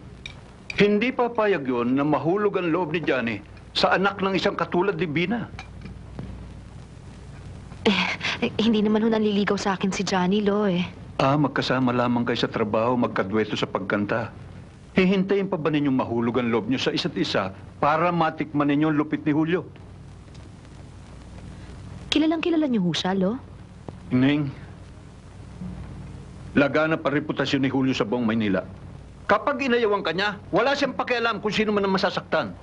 Hindi papayag yun na mahulog ang loob ni Johnny sa anak ng isang katulad ni Bina. Hindi naman ho nanliligaw sa akin si Johnny, Lo, eh. Magkasama lamang kayo sa trabaho, magkadweto sa pagkanta. Hihintayin pa ba ninyong mahulog ang loob nyo sa isa't isa para matikman ninyo ang lupit ni Julio? Kilalang kilala niyo ho siya, Lo? Ineng, laganap ang reputasyon ni Julio sa buong Maynila. Kapag inayawan ka niya, wala siyang pakialam kung sino man ang masasaktan.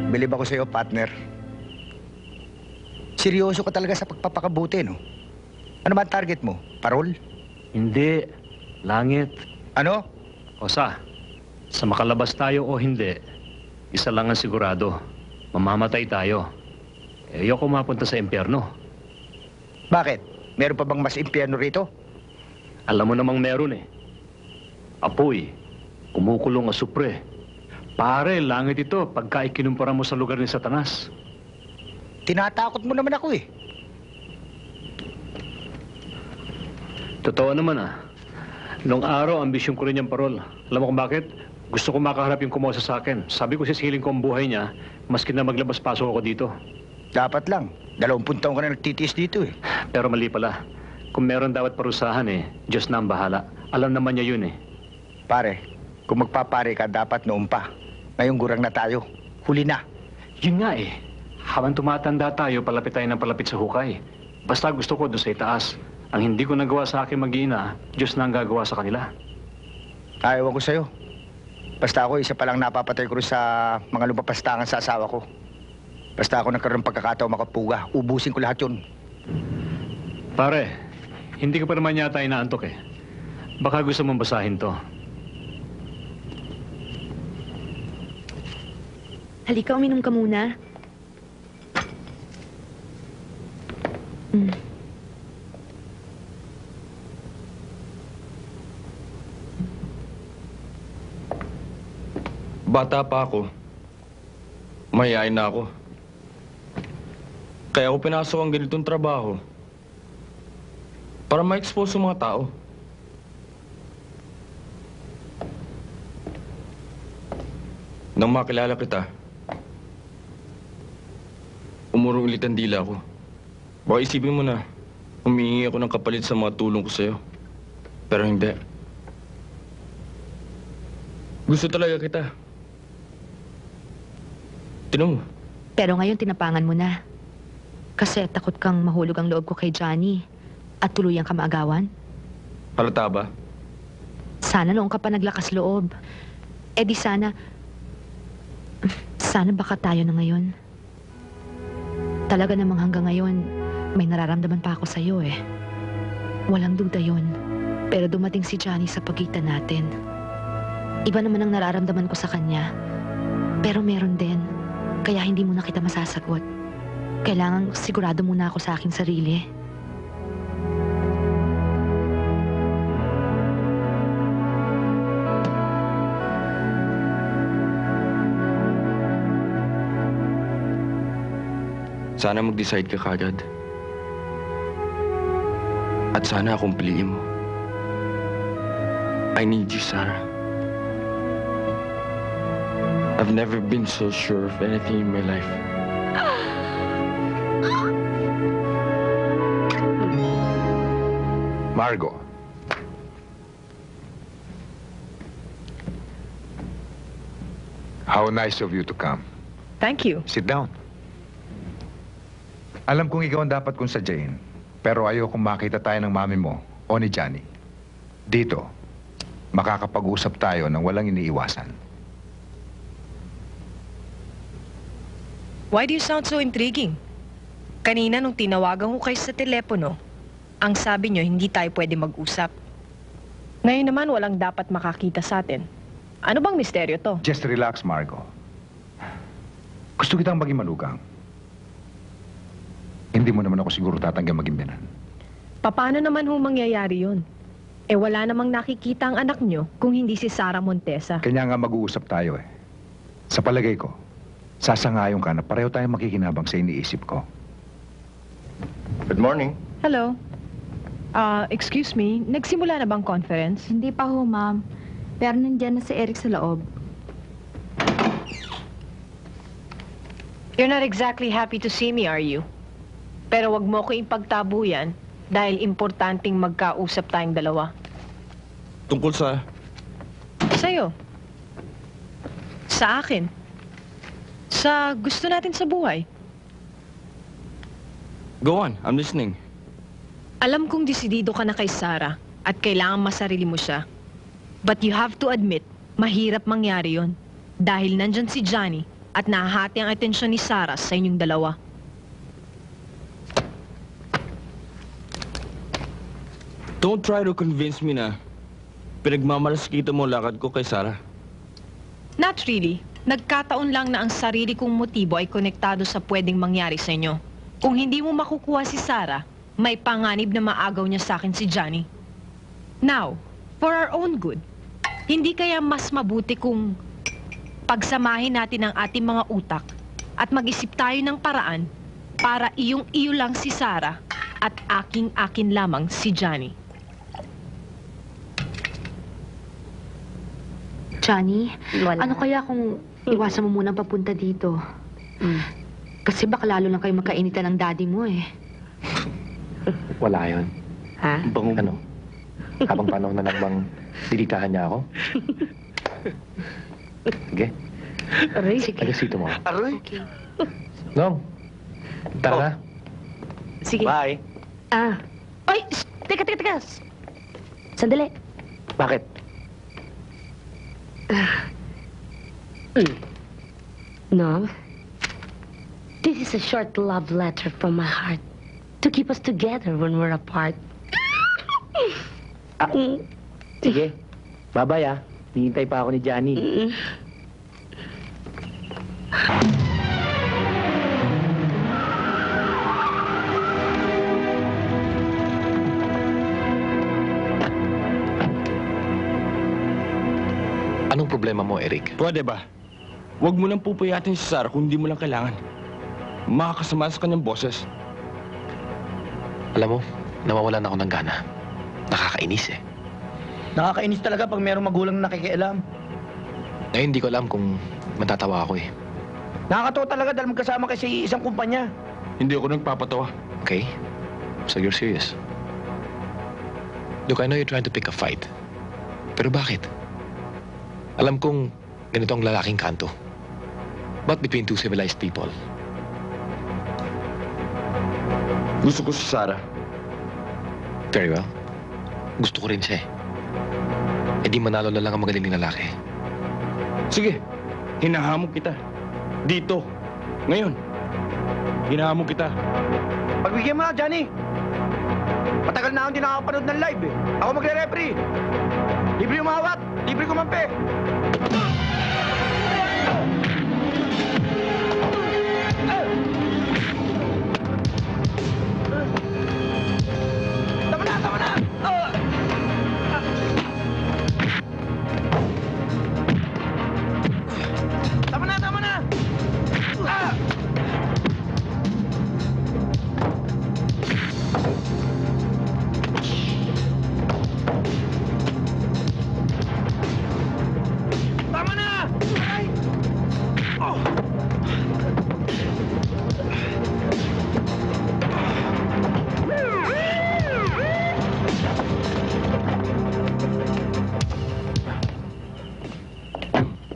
Bilib ako sa'yo, partner. Seryoso ka talaga sa pagpapakabuti, no? Ano ba ang target mo? Parol? Hindi. Langit. Ano? Osa, sa makalabas tayo o hindi, isa lang ang sigurado. Mamamatay tayo. Ayoko mapunta sa impyerno. Bakit? Meron pa bang mas impyerno rito? Alam mo namang meron eh. Apoy. Kumukulong asupre. Pare, langit ito pagka ikinumpara mo sa lugar ni Satanas. Tinatakot mo naman ako eh. Totoo naman ah. Noong araw, ambisyon ko rin yung parol. Alam mo kung bakit? Gusto ko makaharap yung kumosa sa akin. Sabi ko sisiling ko ang buhay niya, maski na maglabas-pasok ako dito. Dapat lang. 20 taon ka na nagtitiis dito eh. Pero mali pala. Kung meron dapat parusahan eh, Diyos na ang bahala. Alam naman niya yun eh. Pare, kung magpapare ka, dapat noon pa. Ngayong gurang na tayo. Huli na. Yun nga eh. Habang tumatanda tayo, palapit tayo ng palapit sa hukay. Basta gusto ko doon sa itaas. Ang hindi ko nagawa sa aking mag-iina, Diyos na ang gagawa sa kanila. Ayaw ko sa'yo. Basta ako, isa pa lang napapatay ko rin sa mga lumapastangan sa asawa ko. Basta ako nagkaroon ng pagkakataon makapuga. Ubusin ko lahat yun. Pare, hindi ka pa naman yata inaantok eh. Baka gusto mong basahin to. Halika, uminom ka muna. Bata pa ako. Mayayain na ako. Kaya ako pinasok ang ganitong trabaho. Para ma-expose sa mga tao. Nang makilala kita, umurong ulit ang dila ko. Baka isipin mo na, humingi ako ng kapalit sa mga tulong ko sa'yo. Pero hindi. Gusto talaga kita. Tinan mo. Pero ngayon tinapangan mo na. Kasi takot kang mahulog ang loob ko kay Johnny at tuluyang ka maagawan. Halata ba? Sana noong ka pa naglakas loob. Eh di sana baka tayo na ngayon. Talaga namang hanggang ngayon, may nararamdaman pa ako sa'yo eh. Walang duda yun. Pero dumating si Johnny sa pagitan natin. Iba naman ang nararamdaman ko sa kanya. Pero meron din. Kaya hindi muna kita masasagot. Kailangan sigurado muna ako sa aking sarili. Sana mag-decide ka kagad. At sana akong piliin mo. I need you, Sarah. I've never been so sure of anything in my life. Margo. How nice of you to come. Thank you. Sit down. Alam kong ikaw ang dapat kong sadyain, pero ayokong makita tayo ng mami mo o ni Johnny. Dito, makakapag-usap tayo ng walang iniiwasan. Why do you sound so intriguing? Kanina nung tinawagan ko kayo sa telepono, ang sabi nyo hindi tayo pwede mag-usap. Ngayon naman walang dapat makakita sa atin. Ano bang misteryo to? Just relax, Margo. Gusto kitang maging malugang. Hindi mo naman ako siguro tatanggang maging binan. Paano naman ho mangyayari yun? Eh wala namang nakikita ang anak nyo kung hindi si Sarah Montesa. Kanya nga mag-uusap tayo eh. Sa palagay ko, sasangayon ka na pareho tayong makikinabang sa iniisip ko. Good morning. Hello. Excuse me, nagsimula na bang conference? Hindi pa ho, ma'am. Pero nandiyan na si Eric sa loob. You're not exactly happy to see me, are you? Pero wag mo ko ipagtabo yan dahil importanteng magkausap tayong dalawa. Tungkol sa... Sa'yo. Sa akin. Sa gusto natin sa buhay. Go on, I'm listening. Alam kong desidido ka na kay Sarah at kailangan masarili mo siya. But you have to admit, mahirap mangyari yon dahil nandyan si Johnny at nahahati ang atensyon ni Sarah sa inyong dalawa. Don't try to convince me na pinagmamalasakita mo lakad ko kay Sarah. Not really. Nagkataon lang na ang sarili kong motibo ay konektado sa pwedeng mangyari sa inyo. Kung hindi mo makukuha si Sarah, may panganib na maagaw niya sa akin si Johnny. Now, for our own good, hindi kaya mas mabuti kung pagsamahin natin ang ating mga utak at mag-isip tayo ng paraan para iyong-iyo lang si Sarah at aking-akin lamang si Johnny. Johnny, ano kaya kung iwasan mo munang papunta dito? Kasi baka lalo lang kayo magkainitan ng daddy mo eh. Wala yun. Ha? Ano? Habang panahon na namang dilitahan niya ako? Sige. Aray. Sige. Alasito mo. Aray. Okay. Nong, tara na. Sige. Bye. Ay, teka. Sandali. Bakit? No. This is a short love letter from my heart to keep us together when we're apart. Sige. Bye-bye, ah. Hihintay pa ako ni Johnny. Anong problema mo, Eric? Pwede ba? Huwag mo nang pupuyatin si Sarah kung hindi mo lang kailangan. Makakasama sa kanyang boses. Alam mo, nawawalan ako ng gana. Nakakainis eh. Nakakainis talaga pag mayroong magulang na nakikialam. Eh, hindi ko alam kung matatawa ako eh. Nakakatawa talaga dahil magkasama kayo sa isang kumpanya. Hindi ako nagpapatawa. Okay? So you're serious? Look, I know you're trying to pick a fight. Pero bakit? Alam kong ganito ang lalaking kanto. But between two civilized people. Gusto ko si Sarah. Very well. Gusto ko rin siya eh. Eh di manalo na lang ang magaling na lalaki. Sige, hinahamon kita. Dito. Ngayon. Hinahamon kita. Pagbigyan mo na, Johnny. Matagal na akong hindi nakakapanood ng live eh. Ako magre-referee. Libre umawat, libre kumampi. Tama na! Tama na! Tama na! Ay! Oh!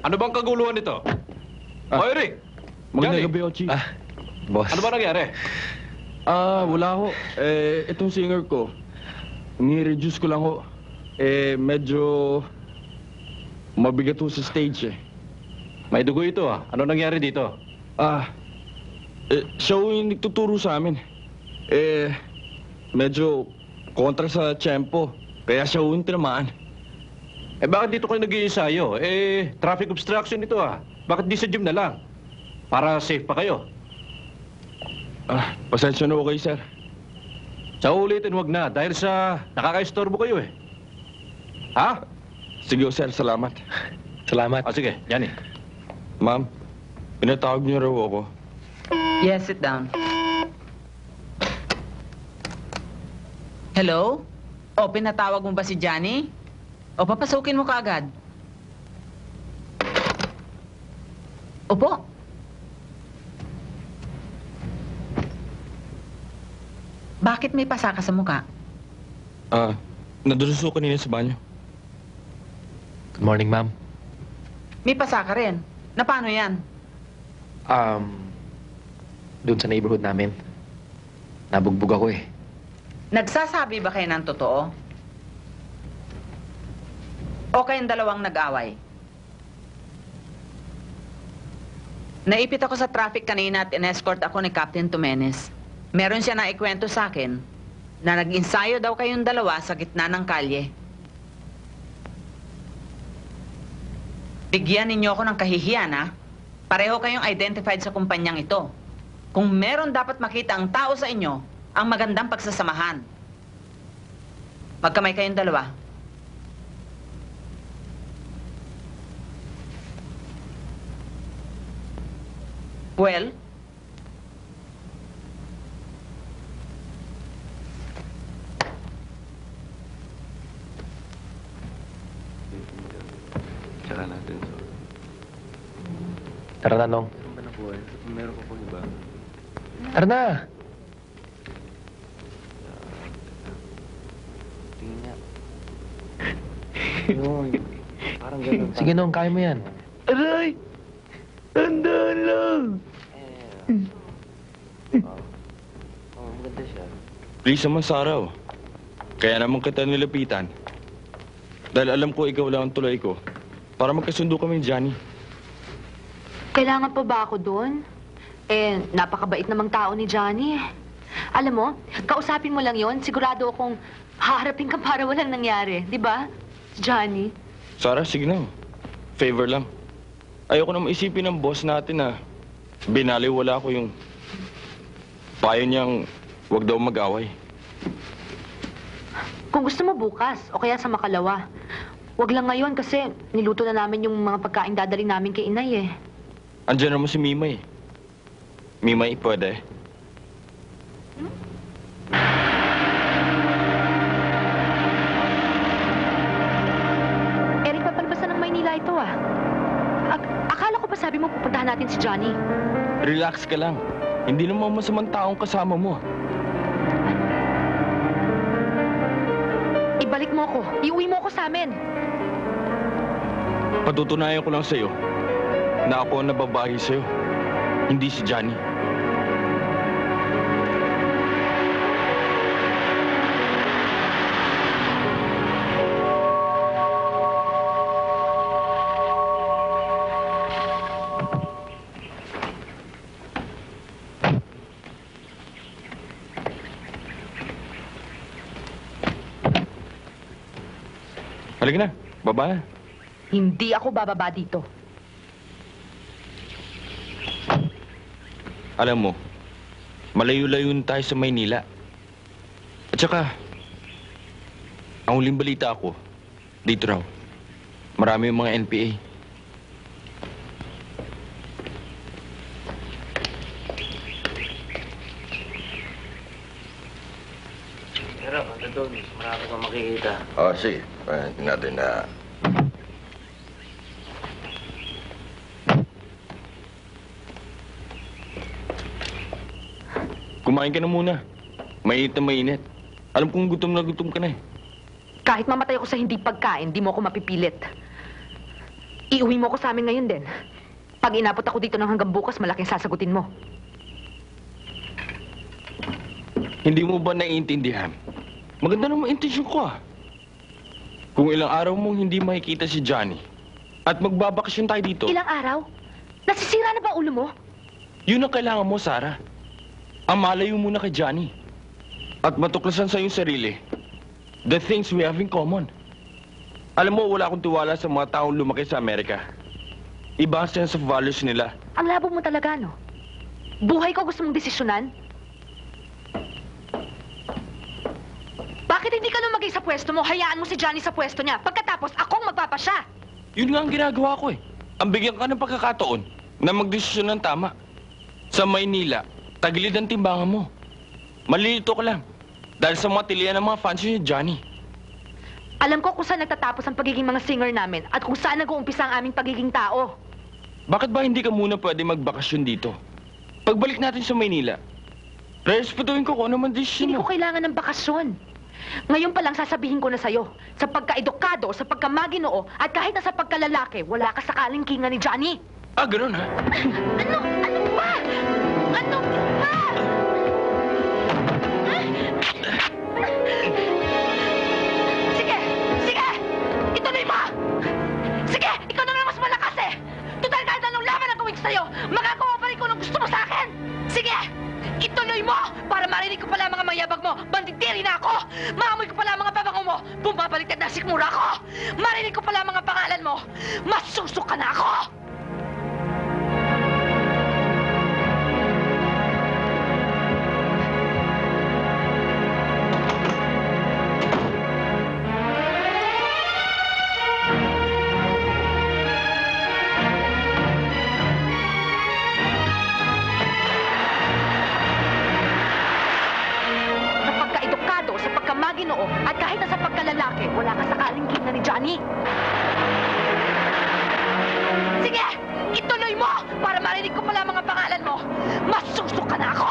Ano bang kaguluhan nito? O, Eric! Magandang Johnny! gabi, Ochi. Boss. Ano ba nangyari? Wala ho. Itong singer ko, ni-reduce ko lang ho. Medyo mabigat ho sa stage eh. May dugo ito ah. Ano nangyari dito? Siya ho yung nagtuturo sa amin. Medyo kontra sa tiyempo. Kaya siya ho yung tinamaan. Eh bakit dito kayo nag-iensayo? Traffic obstruction ito ah. Bakit di sa gym na lang? Para safe pa kayo. Pasensya na ho kayo, sir. Sa ulitin, wag na. Dahil sa nakaka-istorbo kayo eh. Ha? Sige ho, sir. Salamat. Salamat. Sige, Johnny. Ma'am, pinatawag niyo raw ako. Yes, sit down. Hello? O, pinatawag mo ba si Johnny? O, papasukin mo kaagad. Opo. Bakit may pasa ka sa mukha? Naduruso kanina sa banyo. Good morning, ma'am. May pasa ka rin. Na paano yan? Doon sa neighborhood namin. Nabugbog ako eh. Nagsasabi ba kayo ng totoo? O kayong dalawang nag-away? Naipit ako sa traffic kanina at in-escort ako ni Captain Tumenes. Meron siya na ikwento sa akin na nag-ensayo daw kayong dalawa sa gitna ng kalye. Bigyan ninyo ako ng kahihiyan, ha? Pareho kayong identified sa kumpanyang ito. Kung meron dapat makita ang tao sa inyo, ang magandang pagsasamahan. Magkamay kayong dalawa. Well? Tsaka natin. Tara na, Nong. Meron ko po iba. Tara na! Tingin niya. Parang ganun. Sige, Nong, kaya mo yan. Aray! Tandaan lang! Maganda siya. Please naman, Sarah. Kaya naman kita nilapitan. Dahil alam ko ikaw lang ang tulay ko. Para magkasundo kami ni Johnny. Kailangan pa ba ako doon? Napakabait namang tao ni Johnny. Alam mo, kausapin mo lang yon. Sigurado akong haharapin ka para walang nangyari. Di ba, Johnny? Sarah, sige na. Favor lang. Ayoko na maisipin ng boss natin na binaliwala ko yung payo niyang huwag daw mag-away. Kung gusto mo bukas, o kaya sa makalawa. Huwag lang ngayon kasi niluto na namin yung mga pagkain dadalhin namin kay inay eh. Andiyan naman si Mimay. Mimay, pwede. Eric, papalpasan ng Maynila ito ah. Akala ko pa sabi mo pupuntahan natin si Johnny. Relax ka lang. Hindi naman masamang taong kasama mo. Ibalik mo ako. Iuwi mo ako sa amin. Patutunayan ko lang sa'yo na ako ang nababahi sa'yo. Hindi si Johnny. Halika na. Baba na. Hindi ako bababa dito. Alam mo, malayo-layo na tayo sa Maynila. At saka, ang huling balita ako, dito raw, marami yung mga NPA. Pero, ano doon? Marami kang makikita. Sige. Tingnan natin na... Kumain ka na muna. Mainit na mainit. Alam kong gutom na gutom ka na eh. Kahit mamatay ako sa hindi pagkain, di mo ako mapipilit. Iuwi mo ako sa amin ngayon din. Pag inapot ako dito ng hanggang bukas, malaking sasagutin mo. Hindi mo ba naiintindihan? Maganda naman intensyon ko ah. Kung ilang araw mong hindi makikita si Johnny at magbabakasyon tayo dito. Ilang araw? Nasisira na ba ulo mo? Yun ang kailangan mo, Sarah. Ang malayo muna kay Johnny. At matuklasan sa iyong sarili the things we have in common. Alam mo, wala akong tiwala sa mga taong lumaki sa Amerika. Iba ang sense of values nila. Ang labo mo talaga, no? Buhay ko gusto mong desisyonan? Bakit hindi ka lumagay sa pwesto mo? Hayaan mo si Johnny sa pwesto niya. Pagkatapos, akong magpapasya. Yun nga ang ginagawa ko eh. Ang bigyan ka ng pagkakataon na magdesisyon ng tama. Sa Maynila, tagilid ang timbangan mo. Malilito ka lang. Dahil sa mga tilian ng mga fans ni Johnny. Alam ko kung saan nagtatapos ang pagiging mga singer namin at kung saan nag-uumpisa ang aming pagiging tao. Bakit ba hindi ka muna pwede magbakasyon dito? Pagbalik natin sa Maynila, respetuhin ko kung ano man desisyon Hindi mo. ko kailangan ng bakasyon. Ngayon pa lang sasabihin ko na sa'yo, sa pagka-edukado, sa pagka-maginoo, at kahit na sa pagkalalaki, wala ka sa kalingkingan ni Johnny. Ah, ganun ha? Ano ba? Ano ba? Sige! Sige! Ituloy mo! Sige! Ikaw naman mas malakas eh! Total kahit anong laban ang gawin ko sa'yo, magagawa pa rin ko ng gusto mo sa akin! Sige! Ituloy mo! Para marinig ko pala mga mayabag mo, banditiri na ako! Maamoy ko pala mga babango mo, bumabaliktad na sikmura ko! Marinig ko pala mga pangalan mo, masusok ka na ako! Maginoo, at kahit na sa pagkalalaki, wala ka sa kalingkingan ni Johnny. Sige! Ituloy mo! Para marinig ko pala mga pangalan mo, masusok ka na ako!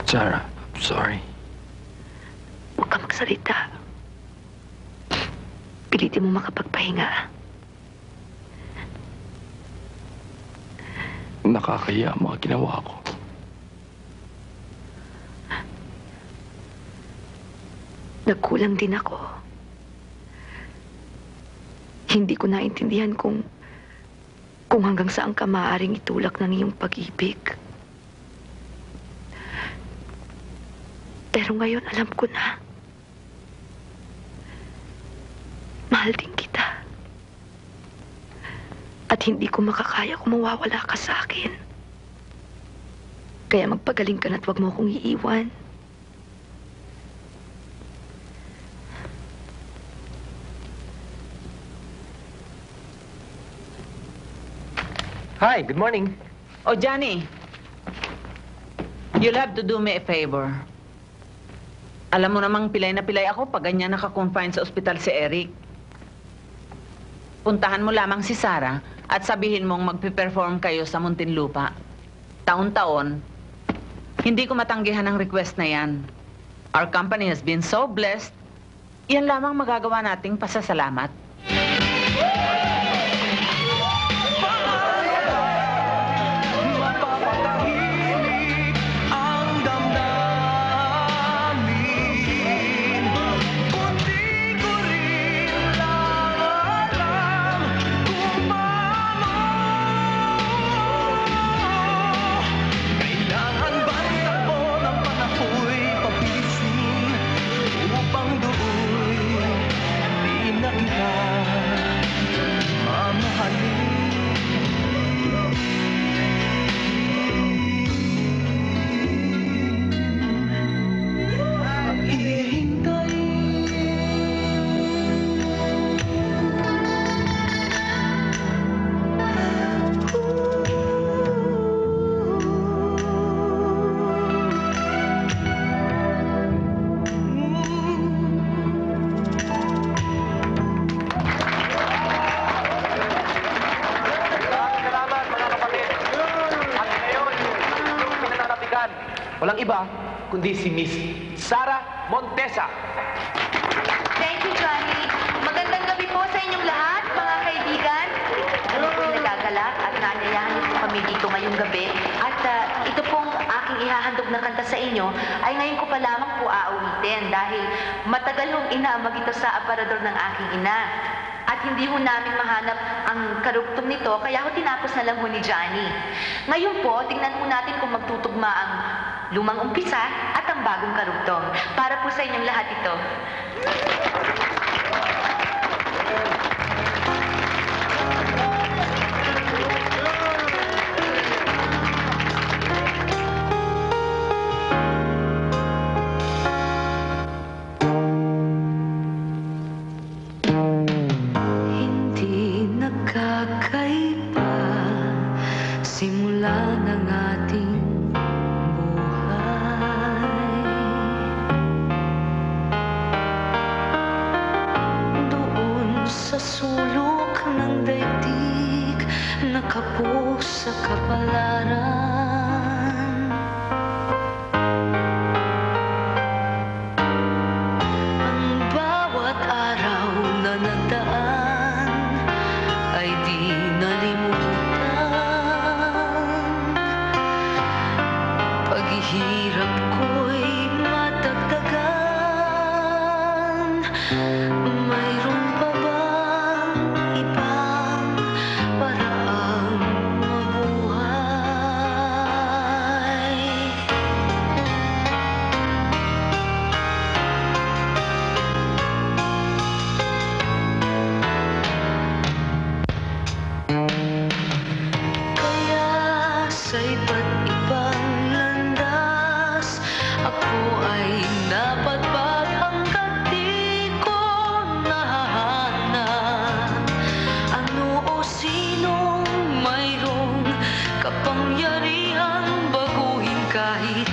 Sarah, I'm sorry. Huwag ka magsalita. Pilitin mo makapagpahinga. Nakakahiya ang mga ginawa ko. Nagkulang din ako. Hindi ko naintindihan kung hanggang saan ka maaaring itulak ng iyong pag-ibig. Pero ngayon alam ko na. Mahal din kita. At hindi ko makakaya kung mawawala ka sa akin. Kaya magpagaling ka na't huwag mo akong iiwan. Hi, good morning. Oh, Johnny. You'll have to do me a favor. Alam mo namang pilay na pilay ako pag ganyan naka-confine sa ospital si Eric. Puntahan mo lamang si Sarah at sabihin mong magpe-perform kayo sa Muntinlupa. Taon-taon, hindi ko matanggihan ang request na yan. Our company has been so blessed. Yan lamang magagawa nating pasasalamat. Walang iba kundi si Miss Sarah Montesa. Thank you, Johnny. Magandang gabi po sa inyong lahat, mga kaibigan. Kami po'y nagagalak at naanyayahan niyo po kami dito ngayong gabi. At ito pong aking ihahandog na kanta sa inyo ay ngayon ko pa lamang po aawitin dahil matagal hong inaamag ito sa aparador ng aking ina. At hindi ho namin mahanap ang karugtong nito, kaya ho tinapos na lang ho ni Johnny. Ngayon po, tingnan ho natin kung magtutugma ang lumang umpisa at ang bagong karugtong. Para po sa inyong lahat ito. Simula ng ating buhay, doon sa sulok ng daigdig, nakapo sa kapalaran. Ang bawat araw na nagdaan ay di nalimutan. Paghihirap ko'y matagdagan. Mayroon pa bang ibang paraang mabuhay? Kaya sa iba't ibang landas, ako ay napadpad hanggat di ko nahahanap. Ano o sinong mayroong kapangyarihang baguhin kahit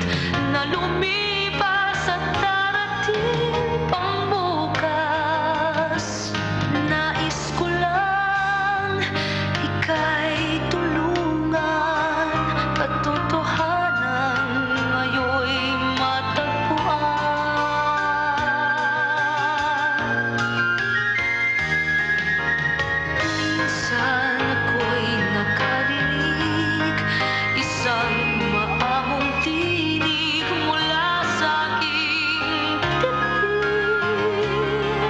na lumipas at darating pang bukas. Nais ko lang ika'y tulungan, katotohanan ngayon'y matagpuan. Minsan ako'y nakarinig isang maamong tinig mula sa aking dibdib.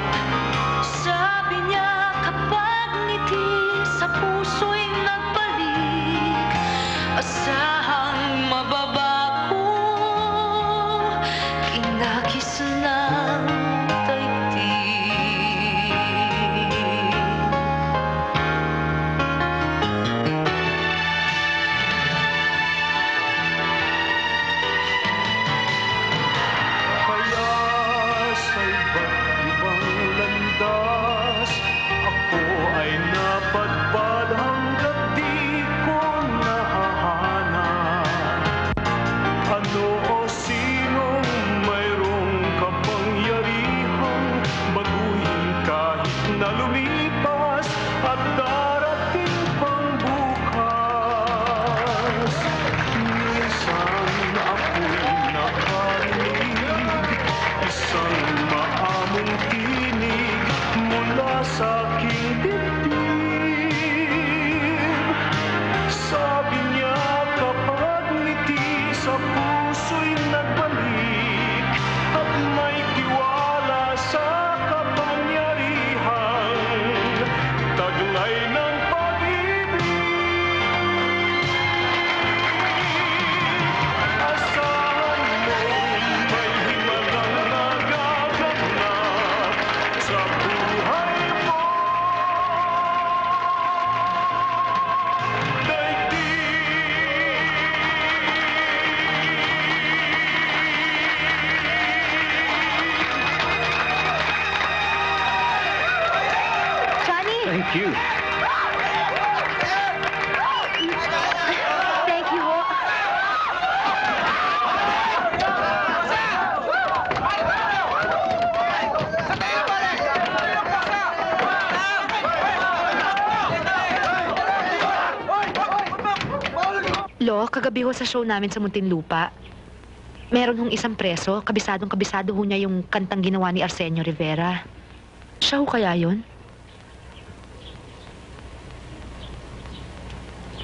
Sabi niya kapag ngiti sa puso'y nagbalik, asahang mababago, kinakis ng daigdig. Kaya sa iba't ibang landas, ako ay napadpad hanggat di ko nahahanap. Ano o sinong mayroong kapangyarihang baguhin kahit na lumipas at darating pang bukas. Minsan ako'y nakarinig isang maamong tinig mula sa aking dibdib. Sabi niya kapag ngiti sa puso'y nagbalik at may tiwala sa kapangyarihan, taglay ng pag-ibig. Asahan mong may himalang nagaganap sa buhay mo. Johnny! Thank you. Thank you ho. Lo, kagabi ho sa show namin sa Muntinlupa, meron hong isang preso, kabisadong-kabisado ho niya yung kantang ginawa ni Arsenio Rivera. Siya ho kaya yun?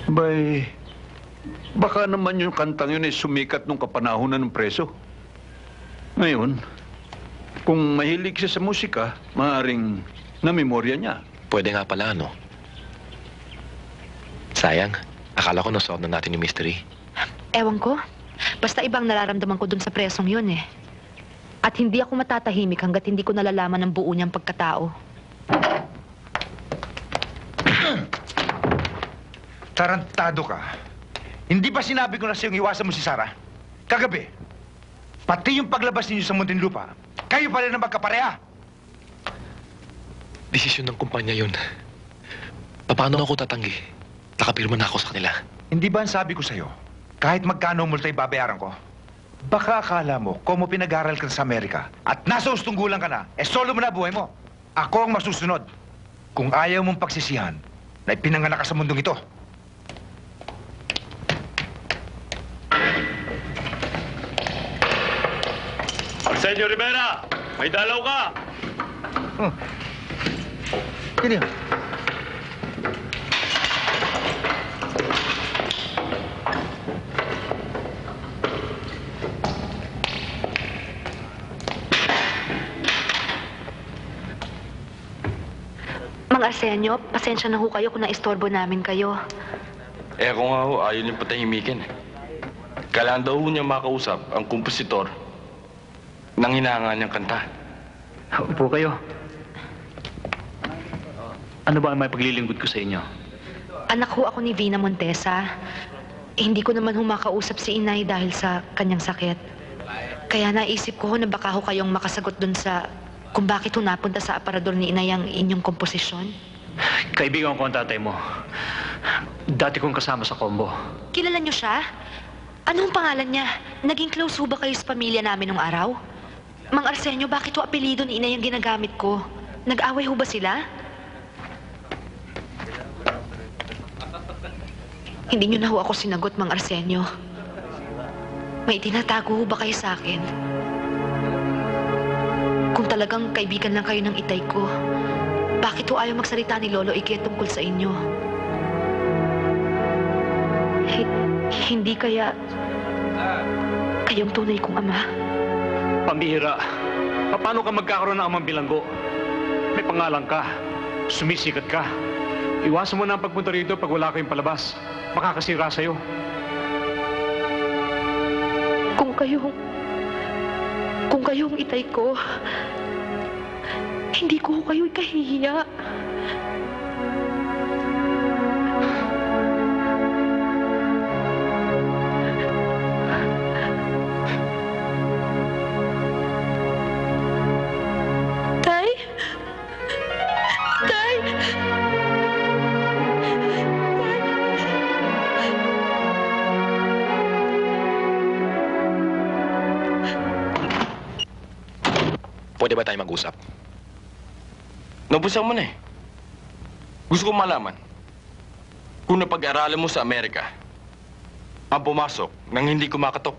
Bay, baka naman yung kantang yun ay sumikat nung kapanahonan ng preso. Ngayon, kung mahilig siya sa musika, maaaring namemorya niya. Pwede nga pala, no? Sayang. Akala ko nasolve na natin yung mystery. Ewan ko. Basta ibang nararamdaman ko dun sa presong yun eh. At hindi ako matatahimik hanggat hindi ko nalalaman ang buo niyang pagkatao. Tarantado ka. Hindi ba sinabi ko na sa'yong iwasan mo si Sarah? Kagabi, pati yung paglabas ninyo sa Muntinlupa, kayo pa rin ang magkapareha. Desisyon ng kumpanya yun. Paano ako tatanggi? Nakapirma na ako sa kanila. Hindi ba ang sabi ko sa'yo, kahit magkano multa'y babayaran ko? Baka akala mo, kung mo pinag-aral ka sa Amerika at nasa ustunggulan ka na, solo mo na buhay mo. Ako ang masusunod. Kung ayaw mong pagsisihan na ipinanganak ka sa mundong ito. Arsenio Rivera, may dalaw ka! Sino yun? Mang Arsenio, pasensya na ho kayo kung naistorbo namin kayo. Eh ako nga ho, ayaw niyo patahimikin. Kailangan daw ho niya makausap ang kompositor ng hinahanga niyang kanta. Upo kayo. Ano ba ang may paglilingkod ko sa inyo? Anak ho ako ni Vina Montesa. Hindi ko naman ho makausap si inay dahil sa kanyang sakit. Kaya naisip ko ho na baka ho kayong makasagot dun sa kung bakit ho napunta sa aparador ni inay ang inyong komposisyon. Kaibigan ko ang tatay mo. Dati kong kasama sa combo. Kilala niyo siya? Anong pangalan niya? Naging close ho ba kayo sa pamilya namin nung araw? Mang Arsenio, bakit ho apelido ni inay ang ginagamit ko? Nag-away ho ba sila? Hindi niyo na ho ako sinagot, Mang Arsenio. May tinatago ho ba kayo sa akin? Kung talagang kaibigan lang kayo ng itay ko, bakit ho ayaw magsalita ni Lolo Ike tungkol sa inyo? Hindi kaya kayong tunay kong ama? Pambihira. Paano ka magkakaroon ng amang bilanggo? May pangalan ka. Sumisikat ka. Iwasan mo na ang pagpunta rito pag wala kayong palabas. Makakasira sa'yo. Kung kayong itay ko, hindi ko kayo ikahihiya. Tay? Tay? Pwede ba tayo mag-usap? Nabusan mo na eh. Gusto kong malaman kung napag-aralan mo sa Amerika ang pumasok nang hindi kumakatok.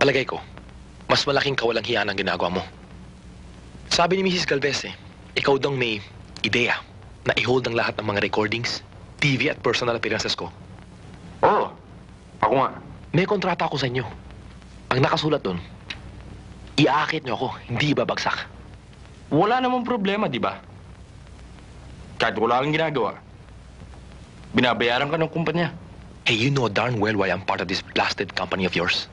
Palagay ko, mas malaking kawalang hiya ang ginagawa mo. Sabi ni Mrs. Galvez ikaw daw may ideya na i-hold ang lahat ng mga recordings, TV at personal appearances ko. Oo, ako nga. May kontrata ako sa inyo. Ang nakasulat doon, iaakit niyo ako, hindi babagsak. Wala namang problema, di ba? Kahit wala kang ginagawa, binabayaran ka ng kumpanya. Hey, you know darn well why I'm part of this blasted company of yours.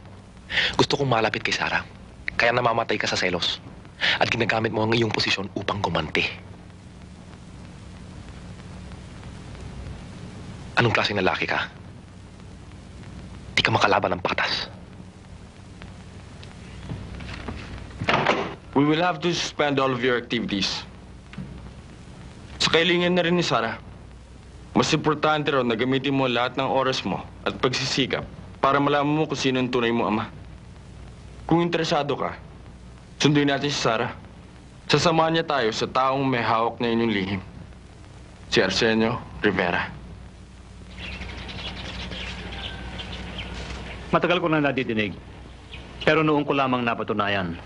Gusto kong malapit kay Sarah, kaya namamatay ka sa selos. At ginagamit mo ang iyong posisyon upang gumante. Anong klaseng lalaki ka? Di ka makalaban ng patas. We will have to suspend all of your activities. Sa kailangan na rin ni Sarah, mas importante raw na gamitin mo lahat ng oras mo at pagsisikap para malaman mo kung sino ang tunay mong ama. Kung interesado ka, sunduin natin si Sarah. Sasamahan niya tayo sa taong may hawak na inyong lihim. Si Arsenio Rivera. Matagal ko na nadidinig. Pero noong ko lamang napatunayan,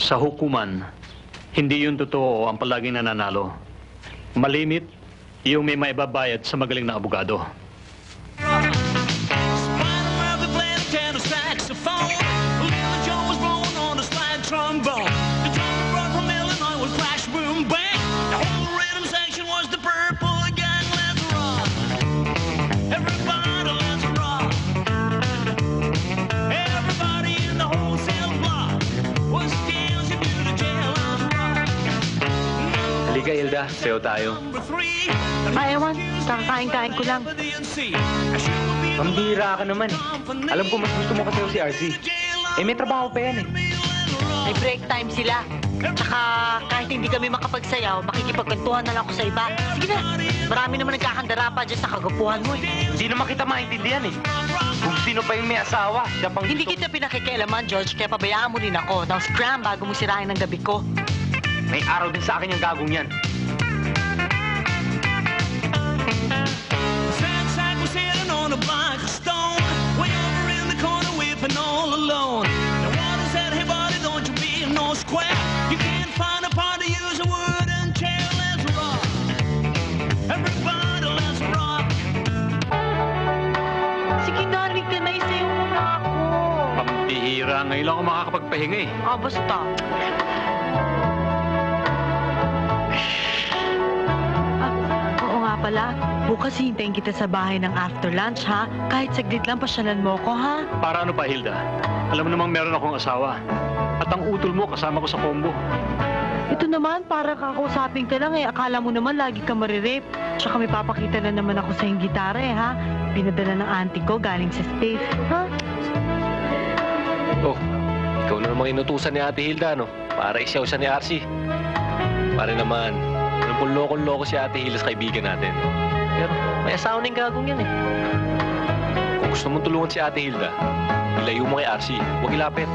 sa hukuman, Hindi yun totoo ang palaging nananalo. Malimit yung may maibabayad sa magaling na abogado. Halika, Hilda. Sayo tayo. Ewan. Kakakain-kain ko lang. Pambira ka naman. Alam ko mas gusto mo kasi si RC. Eh, may trabaho pa yan eh. May break time sila. Tsaka kahit hindi kami makapagsayaw, makikipagkwentuhan na lang ako sa iba. Sige na, marami naman nagkakandara pa dyan sa kagapuhan mo eh. Hindi naman kita maintindihan eh. Kung sino pa yung may asawa, siya pang Hindi kita pinakikialaman, George, kaya pabayaan mo rin ako ng scram bago mo sirahin ang gabi ko. May araw din sa akin yung gagong yan. Sige na, halika na, isayo muna ako. Pambihira. Ngayon lang ako makakapagpahinga eh. Basta. Oo nga pala. Bukas hintayin kita sa bahay ng after lunch, ha? Kahit saglit lang, pasyalan mo ko, ha? Para ano pa, Hilda? Alam mo namang meron akong asawa. At ang utol mo kasama ko sa combo. Ito naman, para kakausapin ka lang eh. Akala mo naman lagi ka marirape. Tsaka may papakita na naman ako sa yung gitara eh, ha? Pinadala ng auntie ko galing sa States, ha? Oh, ikaw na namang inutusan ni Ate Hilda, no? Para isyaw siya ni RC. Pare naman, alam kong loko-loko si Ate Hilda sa kaibigan natin. Pero may asawa na yung gagong yan eh. Kung gusto mong tulungan si Ate Hilda, ilayo mo kay RC. Huwag ilapit.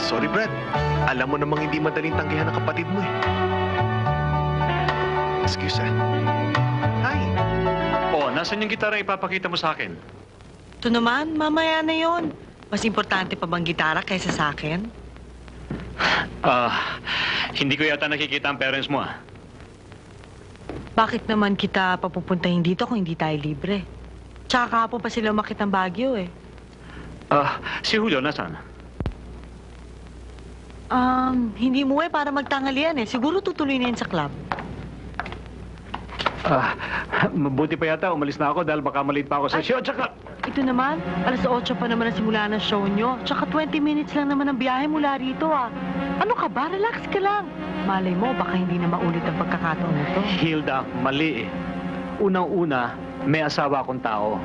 Sorry, Brad. Alam mo namang hindi madaling tanggihan ng kapatid mo eh. Excuse, Hi. Oh, nasan yung gitara ipapakita mo sa akin? Ito naman, mamaya na yon. Mas importante pa bang gitara kaysa sa akin? Hindi ko yata nakikita ang parents mo ah. Bakit naman kita papupuntahin dito kung hindi tayo libre? Tsaka kahapon pa sila umakit ng Baguio eh. Si Julio, nasan? Hindi mo para magtanghalian eh. Siguro tutuloy na yun sa club. Mabuti pa yata, umalis na ako dahil baka malate pa ako sa show. Tsaka... Ito naman, alas 8 pa naman ang simula ng show nyo. Tsaka 20 minutes lang naman ang biyahe mula rito ah. Ano ka ba? Relax ka lang. Malay mo, baka hindi na maulit ang pagkakataon nito. Hilda, mali eh. Unang-una, may asawa akong tao.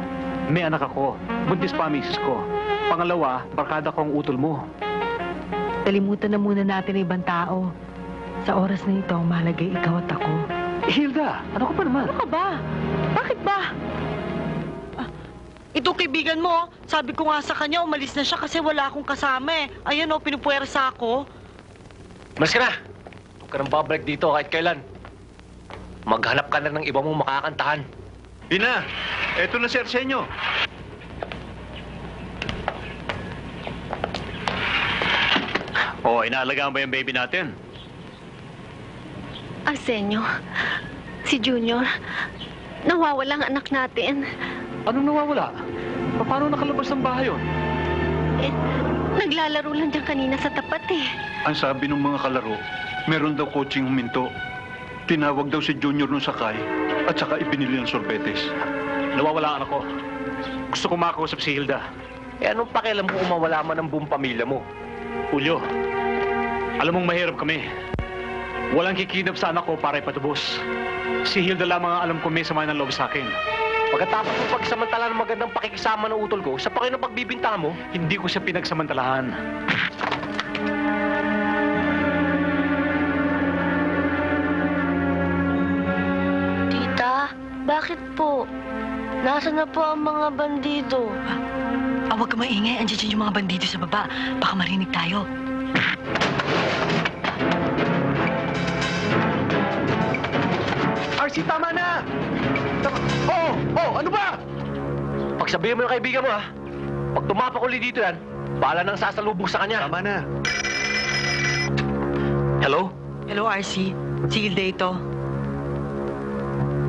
May anak ako. Buntis pa ang misis ko. Pangalawa, barkada ko ang utol mo. Kalimutan na muna natin ang ibang tao. Sa oras na ito, malagay ikaw at ako. Hilda, ano ka pa naman? Ano ka ba? Bakit ba? Ito kaibigan mo, sabi ko nga sa kanya, umalis na siya kasi wala akong kasama eh. Ayan pinupuwersa ako. Mas ka na! Huwag ka nang babalik dito kahit kailan. Maghanap ka na ng iba mong makakantahan. Ina, eto na si Arsenio. Inaalagaan ba yung baby natin? Arsenio, si Junior, nawawala ang anak natin. Anong nawawala? Paano nakalabas ng bahay yun? Naglalaro lang dyan kanina sa tapat eh. Ang sabi ng mga kalaro, meron daw coaching huminto. Tinawag daw si Junior nung sakay at saka ibinili ng sorbetes. Nawawala ang anak ko. Gusto ko makausap si Hilda. Anong pakialam mo kung mawala man ang buong pamilya mo? Julio, alam mong mahirap kami. Walang kikidnap sa anak ko para ipatubos. Si Hilda lamang ang alam ko may sama ng loob sa akin. Pagkatapos mo pagsamantala ng magandang pakikisama ng utol ko, sa pakinom pagbibinta mo, hindi ko siya pinagsamantalahan. Tita, bakit po? Nasaan na po ang mga bandido? Huwag ka maingay. Andiyan dyan yung mga bandido sa baba. Baka marinig tayo. RC, tama na! Ano ba? Pagsabihin mo yung kaibigan mo, ha? Pag tumapak ulit dito yan, bahala nang sasalubong sa kanya. Tama na. Hello? Hello, RC. Si Hilda ito.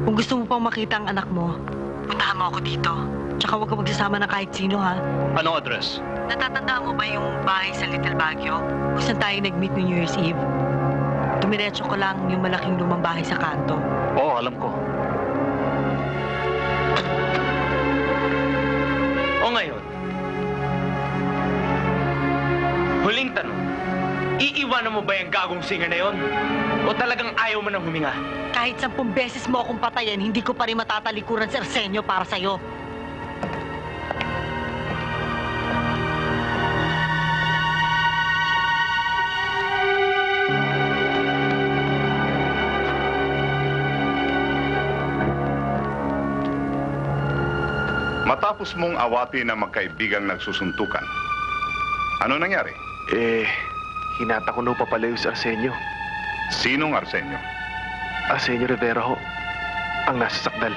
Kung gusto mo pang makita ang anak mo, puntahan mo ako dito. Tsaka huwag ka magsasama ng kahit sino, ha? Anong address? Natatandaan mo ba yung bahay sa Little Baguio? Kung saan tayo nag-meet no New Year's Eve? Dumiretso ko lang yung malaking lumang bahay sa kanto. Oo, alam ko. O ngayon, huling tanong, iiwanan mo ba yung gagong singer na yon? O talagang ayaw mo nang huminga? Kahit 10 beses mo akong patayin, hindi ko pa rin matatalikuran si Arsenio para sa'yo. Matapos mong awatin ang magkaibigang nagsusuntukan, ano nangyari? Hinata ko na papalayo si Arsenio. Sinong Arsenio? Arsenio Rivera ho, ang nasa sakdal.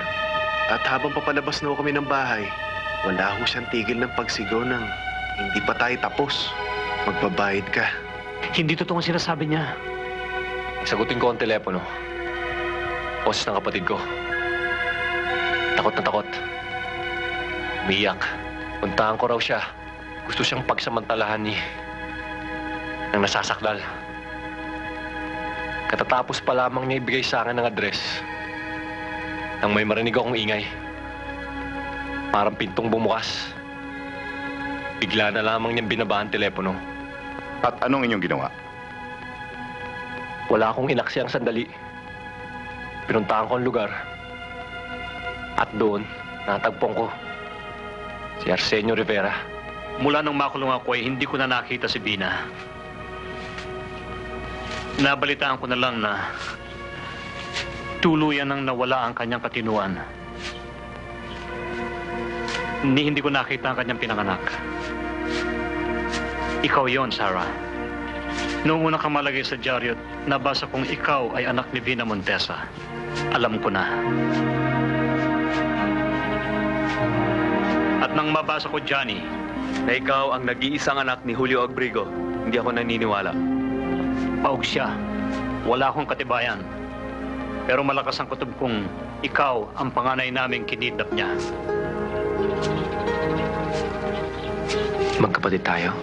At habang papalabas na ho kami ng bahay, wala ho siyang tigil ng pagsigaw ng hindi pa tayo tapos. Magbabayad ka. Hindi totoo ang sinasabi niya. Sagutin ko ang telepono. Boses ng kapatid ko. Takot na takot. Umiyak. Puntahan ko raw siya. Gusto siyang pagsamantalahan ng nasasakdal. Katatapos pa lamang niya ibigay sa akin ng address nang may marinig akong ingay. Parang pintong bumukas. Bigla na lamang niyang binaba ang telepono. At anong inyong ginawa? Wala akong inaksi ang sandali. Pinuntahan ko ang lugar. At doon, natagpong ko si Arsenio Rivera. Mula nang makulong ako ay hindi ko na nakita si Bina. Nabalitaan ko na lang na tuluyan nang nawala ang kanyang katinuan. Hindi ko nakita ang kanyang pinanganak. Ikaw yon, Sarah. Noong una kang malagay sa dyaryo, nabasa kong ikaw ay anak ni Bina Montesa. Alam ko na. At nang mabasa ko, Johnny, Na ikaw ang nag-iisang anak ni Julio Abrigo, hindi ako naniniwala. paug siya. Wala akong katibayan. Pero malakas ang kutob kong ikaw ang panganay naming kinidnap niya. Magkapatid tayo?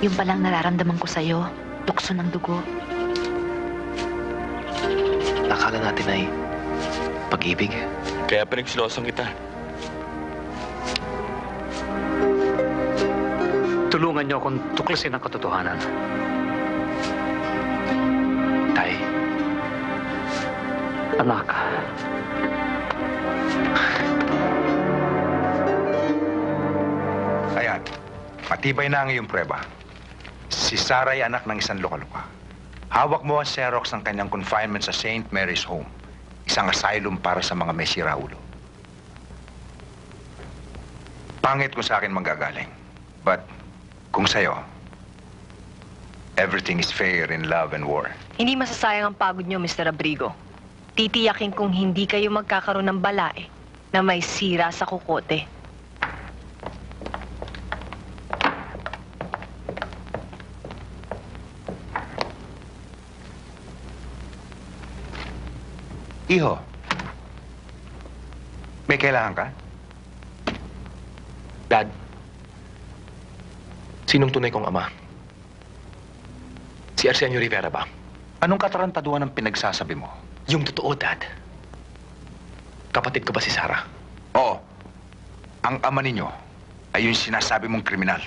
Yung palang nararamdaman ko sa'yo, tukso ng dugo. Akala natin ay pag-ibig. Kaya pinagsilosan kita. Tulungan niyo akong tuklasin ang katotohanan. Tay. Anak. Ayan, matibay na ang iyong prueba. Si Sarah ay anak ng isang luka-luka. Hawak mo ang Xerox ng kanyang confinement sa St. Mary's Home. Isang asylum para sa mga may siraulo. Pangit kung sa akin manggagaling. But kung sa'yo, everything is fair in love and war. Hindi masasayang ang pagod niyo, Mr. Abrigo. Titiyakin kung hindi kayo magkakaroon ng balae na may sira sa kukote. Iho, may kailangan ka? Dad, sinong tunay kong ama? Si Arsenio Rivera ba? Anong katarantaduhan ang pinagsasabi mo? Yung totoo, Dad. Kapatid ko ba si Sarah? Oo. Ang ama ninyo ay yung sinasabi mong kriminal.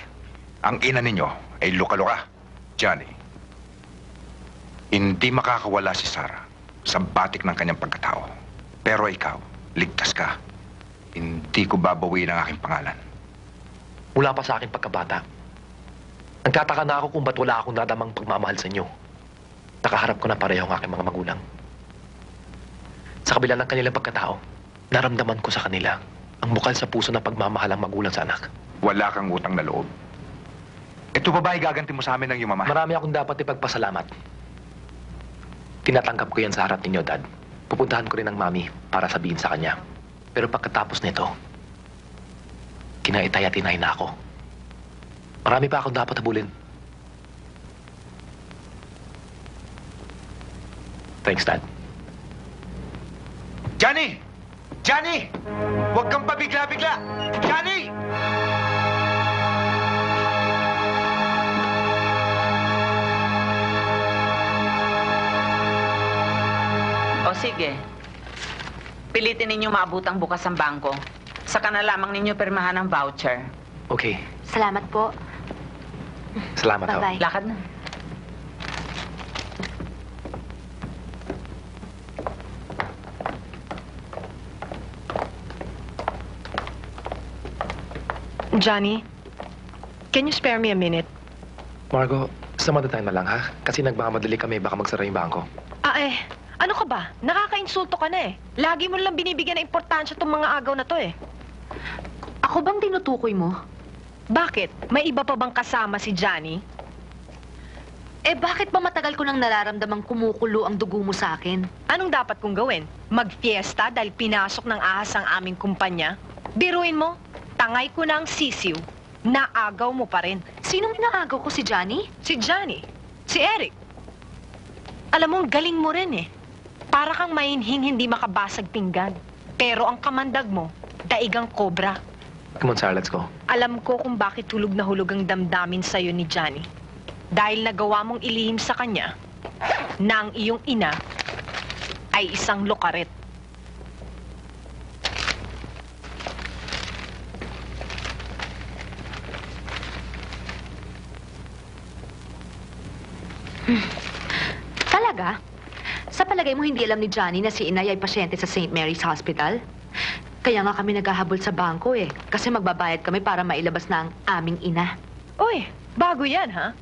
Ang ina ninyo ay luka-luka. Johnny, hindi makakawala si Sarah sa batik ng kanyang pagkatao. Pero ikaw, ligtas ka. Hindi ko babawiin ang aking pangalan. Mula pa sa akin pagkabata. Nagtataka na ako kung ba't wala akong nadamang pagmamahal sa inyo. Nakaharap ko na pareho ang aking mga magulang. Sa kabila ng kanilang pagkatao, naramdaman ko sa kanila ang bukal sa puso na pagmamahal ang magulang sa anak. Wala kang utang na loob. Ito ba ba igaganti mo sa amin ng iyong mama? Marami akong dapat ipagpasalamat. Tinatanggap ko yan sa harap ninyo, Dad. Pupuntahan ko rin ang mami para sabihin sa kanya. Pero pagkatapos nito, kinaitay at inay na ako. Marami pa akong dapat habulin. Thanks, Dad. Johnny! Johnny! Huwag kang pabigla-bigla! Johnny! O sige. Pilitin ninyo maabutang bukas ang bangko. Saka na lamang ninyo pirmahan ang voucher. Okay. Salamat po. Salamat ho. Bye-bye. Lakad na. Johnny, can you spare me a minute? Margo, some other time na lang, ha? Kasi nagmamadali kami, baka magsara yung bangko. Ano ka ba? Nakaka-insulto ka na eh. Lagi mo lang binibigyan ng importansya itong mga agaw na to eh. Ako bang tinutukoy mo? Bakit? May iba pa bang kasama si Johnny? Bakit ba matagal ko nang nararamdamang kumukulo ang dugo mo sa akin? Anong dapat kong gawin? Mag-fiesta dahil pinasok ng ahas ang aming kumpanya? Biruin mo, tangay ko na ang sisiw. Naagaw mo pa rin. Sinong inaagaw ko, si Johnny? Si Johnny. Si Eric. Alam mo, galing mo rin eh. Para kang mainhing hindi makabasag pinggan. Pero ang kamandag mo, daigang kobra. Come on, Sarah, let's go. Alam ko kung bakit hulog na hulog ang damdamin sa'yo ni Johnny. Dahil nagawa mong ilihim sa kanya na ang iyong ina ay isang lokaret. Talaga? Sa palagay mo hindi alam ni Johnny na si Inay ay pasyente sa St. Mary's Hospital? Kaya nga kami naghahabol sa bangko eh. Kasi magbabayad kami para mailabas na ang aming ina. Uy, bago yan, ha?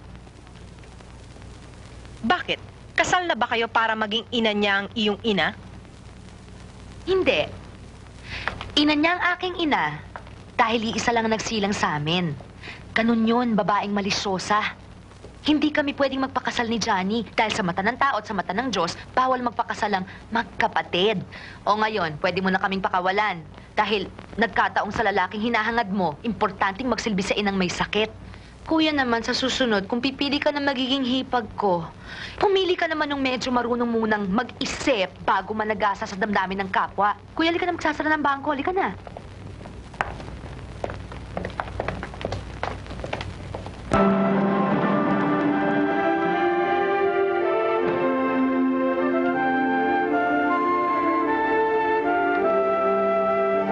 Bakit? Kasal na ba kayo para maging ina niya ang iyong ina? Hindi. Ina niya ang aking ina dahil iisa lang nagsilang sa amin. Ganun yun, babaeng malisyosa. Hindi kami pwedeng magpakasal ni Johnny dahil sa mata ng tao at sa mata ng Diyos, bawal magpakasal ang magkapatid. O ngayon, pwede mo na kaming pakawalan dahil nagkataong sa lalaking hinahangad mo, importanteng magsilbi sa inang may sakit. Kuya naman, sa susunod, kung pipili ka na magiging hipag ko, pumili ka naman ng medyo marunong munang mag-isip bago managasa sa damdamin ng kapwa. Kuya, halika na magsasara ng bangko. Halika na.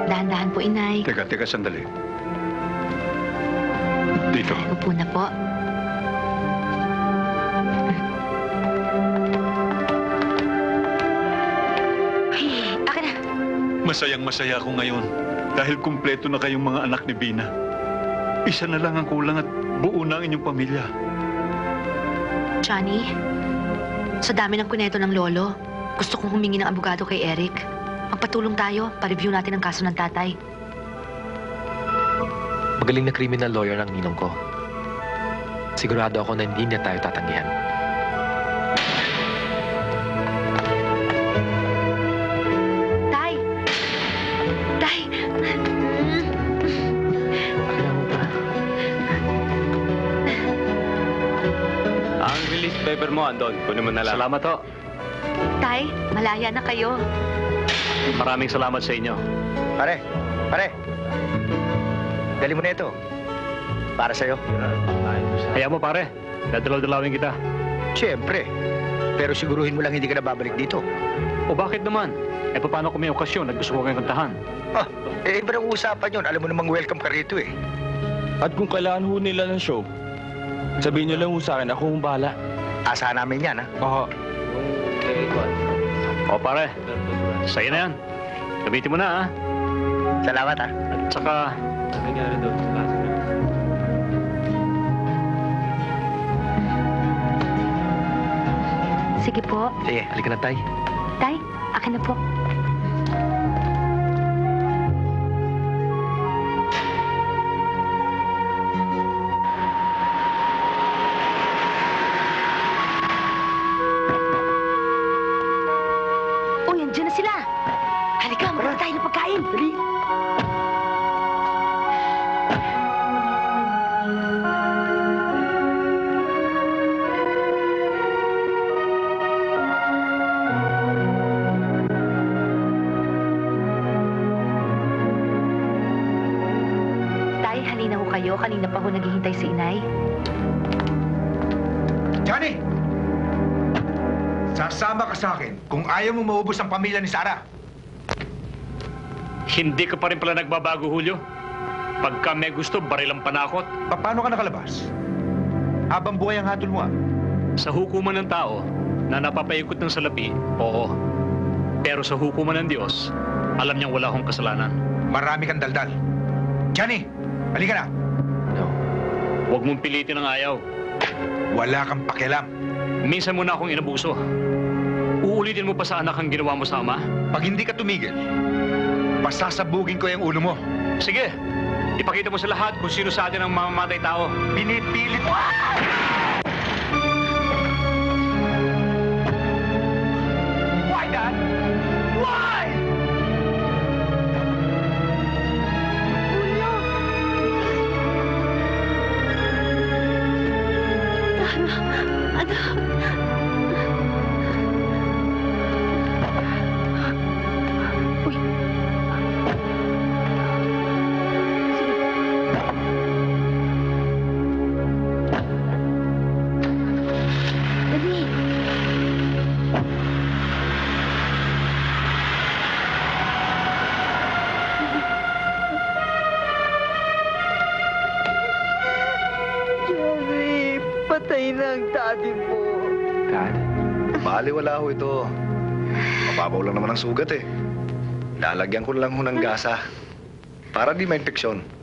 Dahan-dahan po, Inay. Teka, sandali. Dito. Upo na po. Akin na. Masayang-masaya ako ngayon dahil kumpleto na kayong mga anak ni Bina. Isa na lang ang kulang at buo na ang inyong pamilya. Johnny, sa dami ng kuneto ng lolo, gusto kong humingi ng abogado kay Eric. Magpatulong tayo, pa-review natin ang kaso ng tatay. Magaling na criminal lawyer ang ninong ko. Sigurado ako na hindi niya tayo tatanggihan. Tay! Tay! Ang release paper mo, andon. Kunin mo na lang. Salamat ho. Tay, malaya na kayo. Maraming salamat sa inyo. Pare! Dali mo na ito. Para sa'yo. Kaya mo pare, dadalaw-dalawin kita. Siyempre. Pero siguruhin mo lang hindi ka na babalik dito. O bakit naman? Paano kung may okasyon at gusto ko kayong kantahan? Iba ng usapan yun. Alam mo namang welcome ka rito eh. At kung kailangan ho nila ng show, sabihin niyo lang ho sa akin, ako hong bahala. Asahan namin yan, ha? Oo. O pare, sa'yo na yan. Gamitin mo na, ha? Salamat, ha? At saka... Ano nangyari doon? Sige po. Sige, halika na, Tay. Tay, akin na po. Uy, andyan na sila. Halika, magkakaroon tayo ng pagkain. Dali. kayo. Kanina pa ho naghihintay si inay. Johnny! Sasama ka sa akin kung ayaw mo maubos ang pamilya ni Sarah. Hindi ka pa rin pala nagbabago, Julio. Pagka may gusto, baril ang panakot. Paano ka nakalabas? Habang buhay ang hatol mo, ah. Sa hukuman ng tao na napapaikot ng salapi, oo. Pero sa hukuman ng Diyos, alam niyang wala akong kasalanan. Marami kang daldal. Johnny, halika na. No. Huwag mong pilitin ang ayaw. Wala kang pakialam. Minsan mo na akong inabuso. Uulitin mo pa sa anak ang ginawa mo sa ama? Pag hindi ka tumigil, pasasabugin ko yung ulo mo. Sige, ipakita mo sa lahat kung sino sa atin ang mamamatay tao. Pinipilit mo! Why, Dad? Why? Jerry, patay na ang daddy mo. Dad? Baliwala ho ito. Mababaw lang naman ang sugat eh. Lalagyan ko lang ho ng gasa para di ma-infeksyon.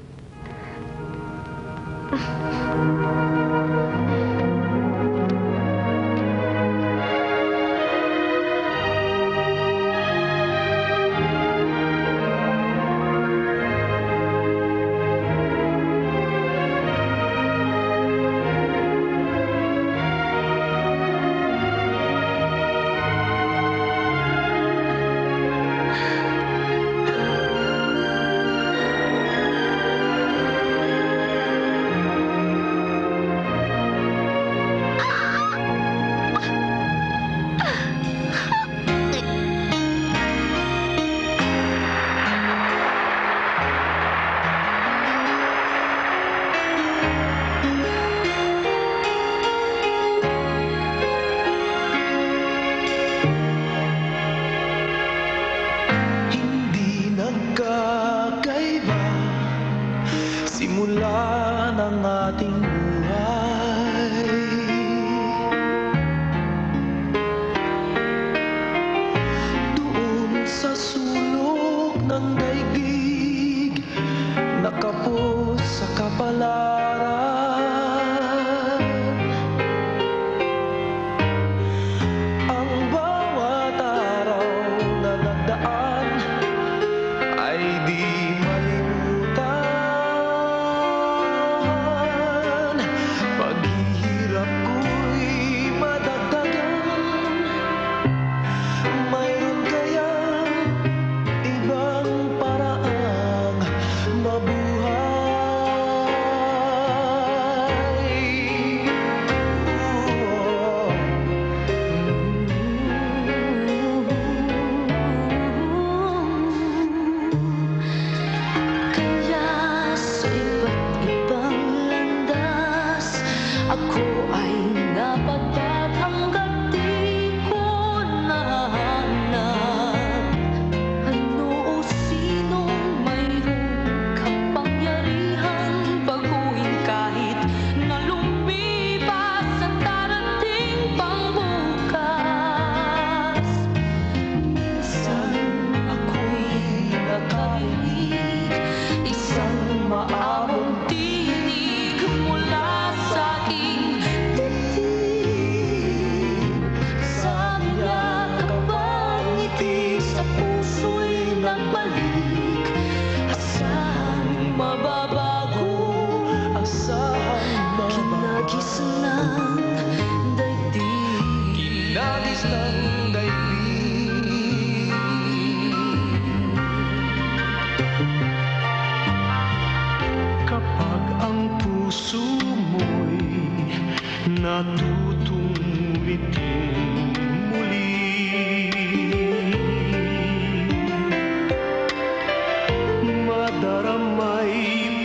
Madaramay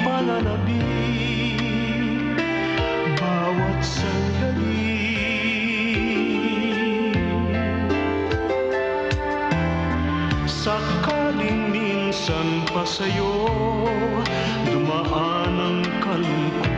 pananabik Sakaling minsan pa sa'yo dumaan ang kalungkutan.